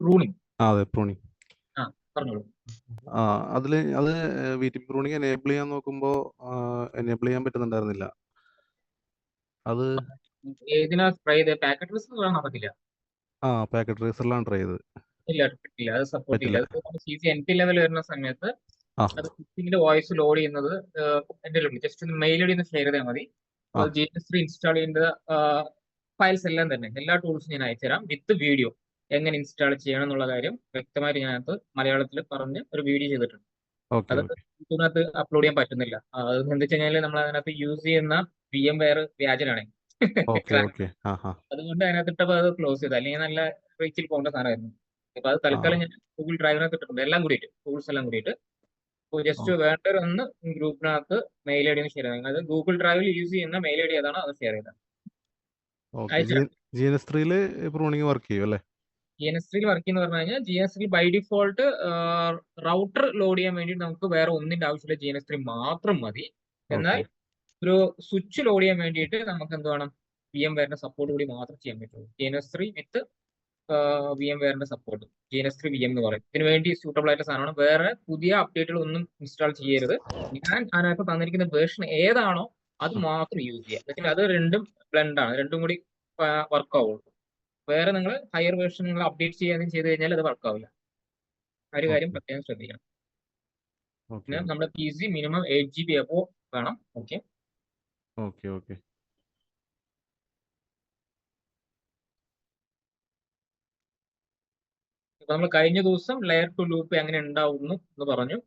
Pruning. അതെ, pruning. പറഞ്ഞോളൂ. അത് VT പ്രൂണിങ് എനേബിൾ ചെയ്യാൻ നോക്കുമ്പോൾ എനേബിൾ ചെയ്യാൻ പറ്റുന്നുണ്ടായിരുന്നില്ല. അത് ഏതിനാ ട്രൈ ചെയ്തത്? പാക്കറ്റ് റിസ്ക് നടക്കില്ല. പാക്കറ്റ് റേസറിലാണ് ട്രൈ ചെയ്തത്. ഇല്ല, കിട്ടില്ല. അത് സപ്പോർട്ട് ചെയ്യില്ല. പറ്റില്ല. അത് CC NP ലെവൽ വരുന്ന സമയത്ത് ആ അത് കുക്കിങ്ങിന്റെ വോയിസ് ലോഡ് ചെയ്യുന്നത് എന്റെ ജസ്റ്റ് ഒന്ന് മെയിൽ ഐ ഡി ഒന്ന് ഷെയർ ചെയ്താൽ മതി. ആ GS3 ഇൻസ്റ്റാൾ ചെയ്യേണ്ട ഫയൽസ് എല്ലാം തന്നെ, എല്ലാ ടൂൾസും ഞാൻ അയച്ചുതരാം വിത്ത് വീഡിയോ. എങ്ങനെ ഇൻസ്റ്റാൾ ചെയ്യണം എന്നുള്ള കാര്യം വ്യക്തമായിട്ട് ഞാനത് മലയാളത്തിൽ പറഞ്ഞ് ഒരു വീഡിയോ ചെയ്തിട്ടുണ്ട്. ഓക്കെ അതൊക്കെ ഓക്കെ ഇതിനകത്ത് അപ്ലോഡ് ചെയ്യാൻ പറ്റുന്നില്ല. അത് എന്താ വെച്ച് കഴിഞ്ഞാൽ നമ്മൾ അതിനകത്ത് യൂസ് ചെയ്യുന്ന VMware വ്യാജനാണ്. Okay okay. ആ ആ അതുകൊണ്ട് അതിനകത്ത് ഇട്ടപ്പോൾ അത് ക്ലോസ് ചെയ്തു. അല്ലെങ്കിൽ നല്ല റീച്ചിൽ പോകേണ്ട സാധനമായിരുന്നു. അപ്പൊ അത് ആ തൽക്കാലം ഞാൻ ഗൂഗിൾ ഡ്രൈവിനകത്ത് ഇട്ടിട്ടുണ്ട്, എല്ലാം കൂടിയിട്ട്, ടൂൾസ് എല്ലാം കൂടിയിട്ട്. അപ്പോൾ ജസ്റ്റ് വേണ്ടവരൊന്ന് ഗ്രൂപ്പിനകത്ത് മെയിൽ ഐ ഡി ഒന്ന് ഷെയർ ചെയ്താൽ, അത് ഗൂഗിൾ ഡ്രൈവിൽ യൂസ് ചെയ്യുന്ന മെയിൽ ഐ ഡി ഏതാണോ അത് ഷെയർ ചെയ്താൽ ഓക്കെ. അയച്ചുതരാം. GNS3 പ്രൂണിങ് വർക്ക് ചെയ്യും അല്ലേ? GNS3 വർക്ക് ചെയ്യുന്ന പറഞ്ഞു കഴിഞ്ഞാൽ GNS3 by default router load ചെയ്യാൻ വേണ്ടി നമുക്ക് വേറെ ഒന്നിന്റെ ആവശ്യമില്ല, GNS3 മാത്രം മതി. എന്നാൽ ഓക്കെ ഒരു സ്വിച്ച് ലോഡ് ചെയ്യാൻ വേണ്ടിയിട്ട് നമുക്ക് എന്ത് വേണം? VMware സപ്പോർട്ട് കൂടി മാത്രം ചെയ്യാൻ പറ്റുള്ളൂ. GNS3 വിത്ത് VMware സപ്പോർട്ട്, GNS3 VM എന്ന് പറയും. ഇതിനു വേണ്ടി സൂട്ടബിൾ ആയിട്ട് സാധനമാണ്. വേറെ പുതിയ അപ്ഡേറ്റുകൾ ഒന്നും ഇൻസ്റ്റാൾ ചെയ്യരുത്. ഞാൻ അതിനകത്ത് തന്നിരിക്കുന്ന വേർഷൻ ഏതാണോ അത് മാത്രം യൂസ് ചെയ്യുക. അത് രണ്ടും ബ്ലെൻഡ് ആണ്, രണ്ടും കൂടി വർക്ക് ആവുള്ളൂ. വേറെ നിങ്ങൾ ഹയർ വേർഷൻ നിങ്ങൾ അപ്ഡേറ്റ് ചെയ്യാനും ചെയ്ത് കഴിഞ്ഞാൽ അത് വർക്ക് ആവില്ല. ആ ഒരു കാര്യം പ്രത്യേകം ശ്രദ്ധിക്കണം. പിന്നെ നമ്മുടെ PC മിനിമം 8GB അബോ വേണം. Okay okay okay. ഇപ്പൊ നമ്മൾ കഴിഞ്ഞ ദിവസം ലെയർ ടു ലൂപ്പ് എങ്ങനെ ഉണ്ടാവുന്നു എന്ന് പറഞ്ഞു.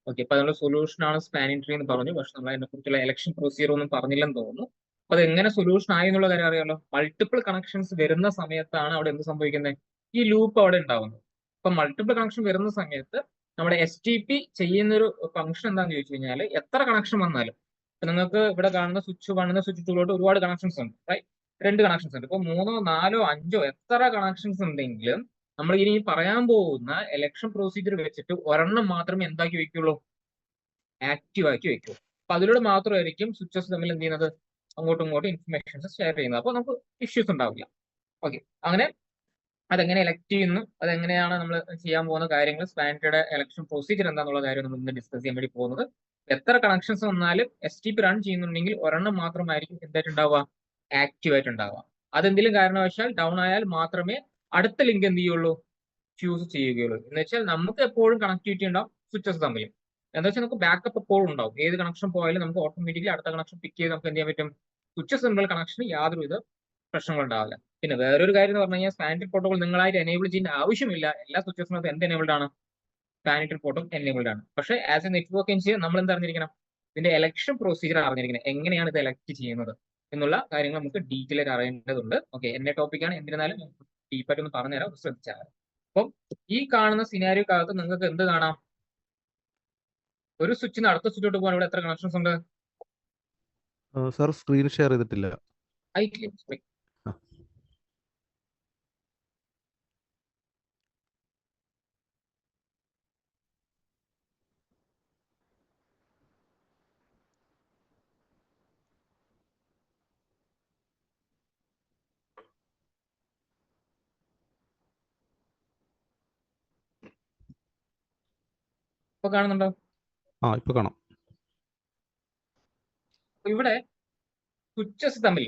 ഓക്കെ, ഇപ്പൊ അതിനുള്ള സൊല്യൂഷൻ ആണ് സ്പാനിങ് ട്രീ എന്ന് പറഞ്ഞു. പക്ഷെ നമ്മൾ അതിനെ കുറിച്ചുള്ള ഇലക്ഷൻ പ്രൊസീജിയർ ഒന്നും പറഞ്ഞില്ലെന്ന് തോന്നുന്നു. അപ്പൊ അത് എങ്ങനെ സൊല്യൂഷൻ ആയി എന്നുള്ള കാര്യം അറിയാലോ. മൾട്ടിപ്പിൾ കണക്ഷൻസ് വരുന്ന സമയത്താണ് അവിടെ എന്ത് സംഭവിക്കുന്നത്? ഈ ലൂപ്പ് അവിടെ ഉണ്ടാവുന്നത്. അപ്പൊ മൾട്ടിപ്പിൾ കണക്ഷൻ വരുന്ന സമയത്ത് നമ്മുടെ STP ചെയ്യുന്നൊരു ഫംഗ്ഷൻ എന്താണെന്ന് ചോദിച്ചു കഴിഞ്ഞാൽ, എത്ര കണക്ഷൻ വന്നാലും ഇപ്പൊ നിങ്ങൾക്ക് ഇവിടെ കാണുന്ന സ്വിച്ച് 1 സ്വിച്ച് 2 ഒരുപാട് കണക്ഷൻസ് ഉണ്ട്, റൈറ്റ്? 2 കണക്ഷൻസ് ഉണ്ട്. ഇപ്പൊ 3, 4, 5 എത്ര കണക്ഷൻസ് ഉണ്ടെങ്കിലും നമ്മൾ ഇനി പറയാൻ പോകുന്ന ഇലക്ഷൻ പ്രൊസീജിയർ വെച്ചിട്ട് ഒരെണ്ണം മാത്രമേ എന്താക്കി വെക്കുള്ളൂ? ആക്റ്റീവ് ആക്കി വെക്കൂ. അപ്പൊ അതിലൂടെ മാത്രമായിരിക്കും സ്വിച്ചസ് തമ്മിൽ എന്ത് ചെയ്യുന്നത്? അങ്ങോട്ടും ഇങ്ങോട്ടും ഇൻഫർമേഷൻസ് ഷെയർ ചെയ്യുന്നത്. അപ്പോൾ നമുക്ക് ഇഷ്യൂസ് ഉണ്ടാവില്ല. ഓക്കെ, അങ്ങനെ അതെങ്ങനെ എലക്ട് ചെയ്യുന്നു, അതെങ്ങനെയാണ് നമ്മൾ ചെയ്യാൻ പോകുന്ന കാര്യങ്ങൾ, സ്പാനിറ്റിയുടെ ഇലക്ഷൻ പ്രൊസീജിയർ എന്താണെന്നുള്ള കാര്യം നമ്മൾ ഇന്ന് ഡിസ്കസ് ചെയ്യാൻ വേണ്ടി പോകുന്നത്. എത്ര കണക്ഷൻസ് വന്നാലും STP റൺ ചെയ്യുന്നുണ്ടെങ്കിൽ ഒരെണ്ണം മാത്രമായിരിക്കും എന്തായിട്ടുണ്ടാവുക? ആക്റ്റീവ് ആയിട്ടുണ്ടാവുക. അതെന്തെങ്കിലും കാരണവശാൽ ഡൗൺ ആയാൽ മാത്രമേ അടുത്ത ലിങ്ക് എന്ത് ചെയ്യുള്ളൂ? ഫ്യൂസ് ചെയ്യുകയുള്ളൂ. എന്ന് വെച്ചാൽ നമുക്ക് എപ്പോഴും കണക്ടിവിറ്റി ഉണ്ടാവും സ്വിച്ചസ് തമ്മിൽ. എന്താ വെച്ചാൽ നമുക്ക് ബാക്കപ്പ് എപ്പോഴും ഉണ്ടാവും. ഏത് കണക്ഷൻ പോയാലും നമുക്ക് ഓട്ടോമാറ്റിക്കലി അടുത്ത കണക്ഷൻ പിക്ക് ചെയ്ത് നമുക്ക് എന്ത് ചെയ്യാൻ പറ്റും? സ്വിച്ചസ് തമ്മിലുള്ള കണക്ഷന് യാതൊരുവിധ പ്രശ്നങ്ങളും ഉണ്ടാവില്ല. പിന്നെ വേറൊരു കാര്യം എന്ന് പറഞ്ഞു കഴിഞ്ഞാൽ, സ്പാനിറ്ററി പ്രോട്ടോകോൾ നിങ്ങളായിട്ട് എനേബിൾ ചെയ്യേണ്ട ആവശ്യമില്ല. എല്ലാ സ്വിച്ചസിനകത്ത് എന്ത് എനേബിൾഡ് ആണ്? സ്പാനിറ്ററി പ്രോട്ടോകോൾ എനേബിൾഡ് ആണ്. പക്ഷേ ആസ് എ നെറ്റ്വർക്ക് എഞ്ചിനീയർ നമ്മൾ എന്ത് അറിഞ്ഞിരിക്കണം? ഇതിന്റെ ഇലക്ഷൻ പ്രൊസീജിയർ അറിഞ്ഞിരിക്കണം. എങ്ങനെയാണ് ഇത് എലക്ട് ചെയ്യുന്നത് എന്നുള്ള കാര്യങ്ങൾ നമുക്ക് ഡീറ്റെയിൽ ആയിട്ട് അറിയേണ്ടതുണ്ട്. ഓക്കെ, എന്റെ ടോപ്പിക്കാണ്, എന്തിരുന്നാലും ഡീപ്പായിട്ട് ഒന്ന് പറഞ്ഞുതരാം, ശ്രദ്ധിച്ചാൽ. അപ്പം ഈ കാണുന്ന സിനാരിയോക്കകത്ത് നിങ്ങൾക്ക് എന്ത് കാണാം? ഒരു സ്വിച്ചിന് അടുത്ത സ്വിച്ചിലോട്ട് പോകാൻ ഇവിടെ എത്ര കണക്ഷൻസ് ഉണ്ട്? സാർ സ്ക്രീൻ ഷെയർ ചെയ്തിട്ടില്ല. ഇപ്പൊ കാണുന്നുണ്ടോ? ഇപ്പൊ കാണാം. ഇവിടെ സ്വിച്ചസ് തമ്മിൽ,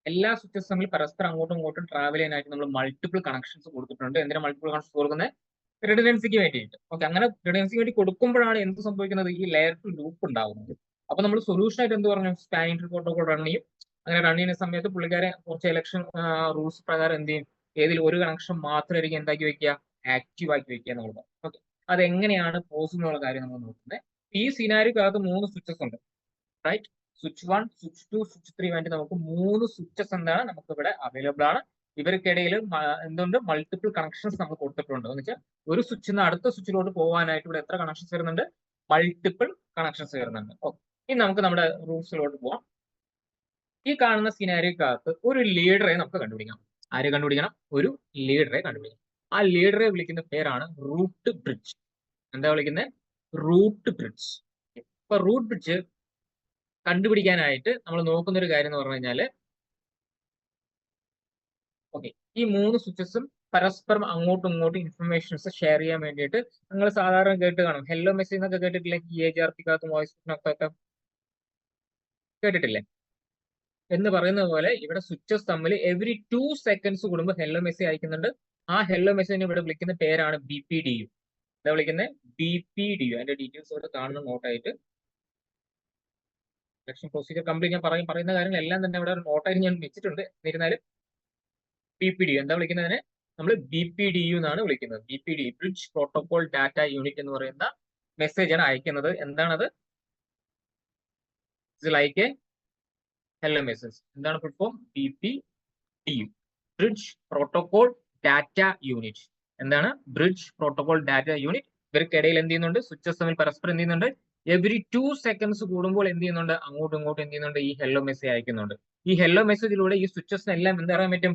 എല്ലാ സ്വിച്ചസ് തമ്മിൽ പരസ്പരം അങ്ങോട്ടും ഇങ്ങോട്ടും ട്രാവൽ ചെയ്യാനായിട്ട് നമ്മൾ മൾട്ടിപ്പിൾ കണക്ഷൻസ് കൊടുത്തിട്ടുണ്ട്. എന്തിനാ മൾട്ടിപ്പിൾ കണക്ഷൻസ് കൊടുക്കുന്നത്? റിഡൻഡൻസിക്ക് വേണ്ടിയിട്ട്. ഓക്കെ, അങ്ങനെ റിഡൻഡൻസിക്ക് വേണ്ടി കൊടുക്കുമ്പോഴാണ് എന്ത് സംഭവിക്കുന്നത്? ഈ ലെയർ ടു ലൂപ്പ് ഉണ്ടാകുന്നത്. അപ്പൊ നമ്മൾ സൊല്യൂഷൻ ആയിട്ട് എന്ത് പറഞ്ഞു? സ്പാനിങ് ട്രീ പ്രോട്ടോകോൾ റൺ ചെയ്യും. അങ്ങനെ റൺ ചെയ്യുന്ന സമയത്ത് പുള്ളിക്കാരെ കുറച്ച് ഇലക്ഷൻ റൂൾസ് പ്രകാരം എന്ത് ചെയ്യും? ഏതിൽ ഒരു കണക്ഷൻ മാത്രമായിരിക്കും എന്താക്കി വെക്കുക? ആക്റ്റീവ് ആക്കി വെക്കുക എന്നുള്ളത്. ഓക്കെ, അതെങ്ങനെയാണ് പോസിബിൾ എന്നുള്ള കാര്യം നമ്മൾ നോക്കുന്നത്. ഈ സിനാരിയോക്കകത്ത് 3 സ്വിച്ചസ് ഉണ്ട്, റൈറ്റ്? സ്വിച്ച് 1, സ്വിച്ച് 2, സ്വിച്ച് 3 വേണ്ടി നമുക്ക് 3 സ്വിച്ചസ് എന്താണ് നമുക്ക് ഇവിടെ അവൈലബിൾ ആണ്. ഇവർക്കിടയിൽ എന്തുണ്ട്? മൾട്ടിപ്പിൾ കണക്ഷൻസ് നമ്മൾ കൊടുത്തിട്ടുണ്ട്. എന്ന് വെച്ചാൽ ഒരു സ്വിച്ചിൽ നിന്ന് അടുത്ത സ്വിച്ചിലോട്ട് പോകാനായിട്ട് ഇവിടെ എത്ര കണക്ഷൻസ് വരുന്നുണ്ട്? മൾട്ടിപ്പിൾ കണക്ഷൻസ് വരുന്നുണ്ട്. ഓക്കെ, ഇനി നമുക്ക് നമ്മുടെ റൂൾസിലോട്ട് പോവാം. ഈ കാണുന്ന സിനാരിയോക്കകത്ത് ഒരു ലീഡറെ നമുക്ക് കണ്ടുപിടിക്കണം. ആരെ കണ്ടുപിടിക്കണം? ഒരു ലീഡറെ കണ്ടുപിടിക്കണം. ആ ലീഡറെ വിളിക്കുന്ന പേരാണ് റൂട്ട് ബ്രിഡ്ജ്. എന്താ വിളിക്കുന്നത്? Root bridge. ഇപ്പൊ റൂട്ട് ബ്രിഡ്ജ് കണ്ടുപിടിക്കാനായിട്ട് നമ്മൾ നോക്കുന്ന ഒരു കാര്യം എന്ന് പറഞ്ഞു കഴിഞ്ഞാല്, ഓക്കെ, ഈ 3 സ്വിച്ചസും പരസ്പരം അങ്ങോട്ടും ഇങ്ങോട്ടും ഇൻഫർമേഷൻസ് ഷെയർ ചെയ്യാൻ വേണ്ടിയിട്ട് നിങ്ങൾ സാധാരണ കേട്ട് കാണും. ഹെല്ലോ മെസ്സേജ് എന്നൊക്കെ കേട്ടിട്ടില്ലേ? EAGRP-കകത്തും വോയിസിനകത്തൊക്കെ കേട്ടിട്ടില്ലേ? എന്ന് പറയുന്നത് പോലെ ഇവിടെ സ്വിച്ചസ് തമ്മിൽ എവറി 2 സെക്കൻഡ്സ് കൂടുമ്പോൾ ഹെല്ലോ മെസ്സേജ് അയക്കുന്നുണ്ട്. ആ ഹെല്ലോ മെസ്സേജിനെ ഇവിടെ വിളിക്കുന്ന പേരാണ് BPDU. എന്താ വിളിക്കുന്നത്? BPDU. അതിന്റെ ഡീറ്റെയിൽസ് ഇവിടെ കാണുന്ന നോട്ടായിട്ട് ഇലക്ഷൻ പ്രൊസീജിയർ കംപ്ലീറ്റ് ഞാൻ പറയുന്ന കാര്യങ്ങളെല്ലാം തന്നെ ഇവിടെ ഒരു നോട്ടായിട്ട് ഞാൻ വെച്ചിട്ടുണ്ട്. എന്നിരുന്നാലും BPDU എന്താ വിളിക്കുന്നതിന് നമ്മൾ BPDU എന്നാണ് വിളിക്കുന്നത്. BPDU bridge protocol data unit എന്ന് പറയുന്ന മെസ്സേജ് ആണ് അയക്കുന്നത്. എന്താണത്? Like hello message. എന്താണ് full form? BPDU bridge protocol data unit. എന്താണ്? Bridge protocol data unit. ഇവർക്കിടയിൽ എന്ത് ചെയ്യുന്നുണ്ട്? സ്വിച്ചസ് തമ്മിൽ പരസ്പരം എന്ത് ചെയ്യുന്നുണ്ട്? എവറി 2 സെക്കൻഡ്സ് കൂടുമ്പോൾ എന്ത് ചെയ്യുന്നുണ്ട്? അങ്ങോട്ടും ഇങ്ങോട്ടും എന്ത് ചെയ്യുന്നുണ്ട്? ഈ ഹെല്ലോ മെസ്സേജ് അയക്കുന്നുണ്ട്. ഈ ഹെല്ലോ മെസ്സേജിലൂടെ ഈ സ്വിച്ചസിനെല്ലാം എന്ത് പറയാൻ പറ്റും?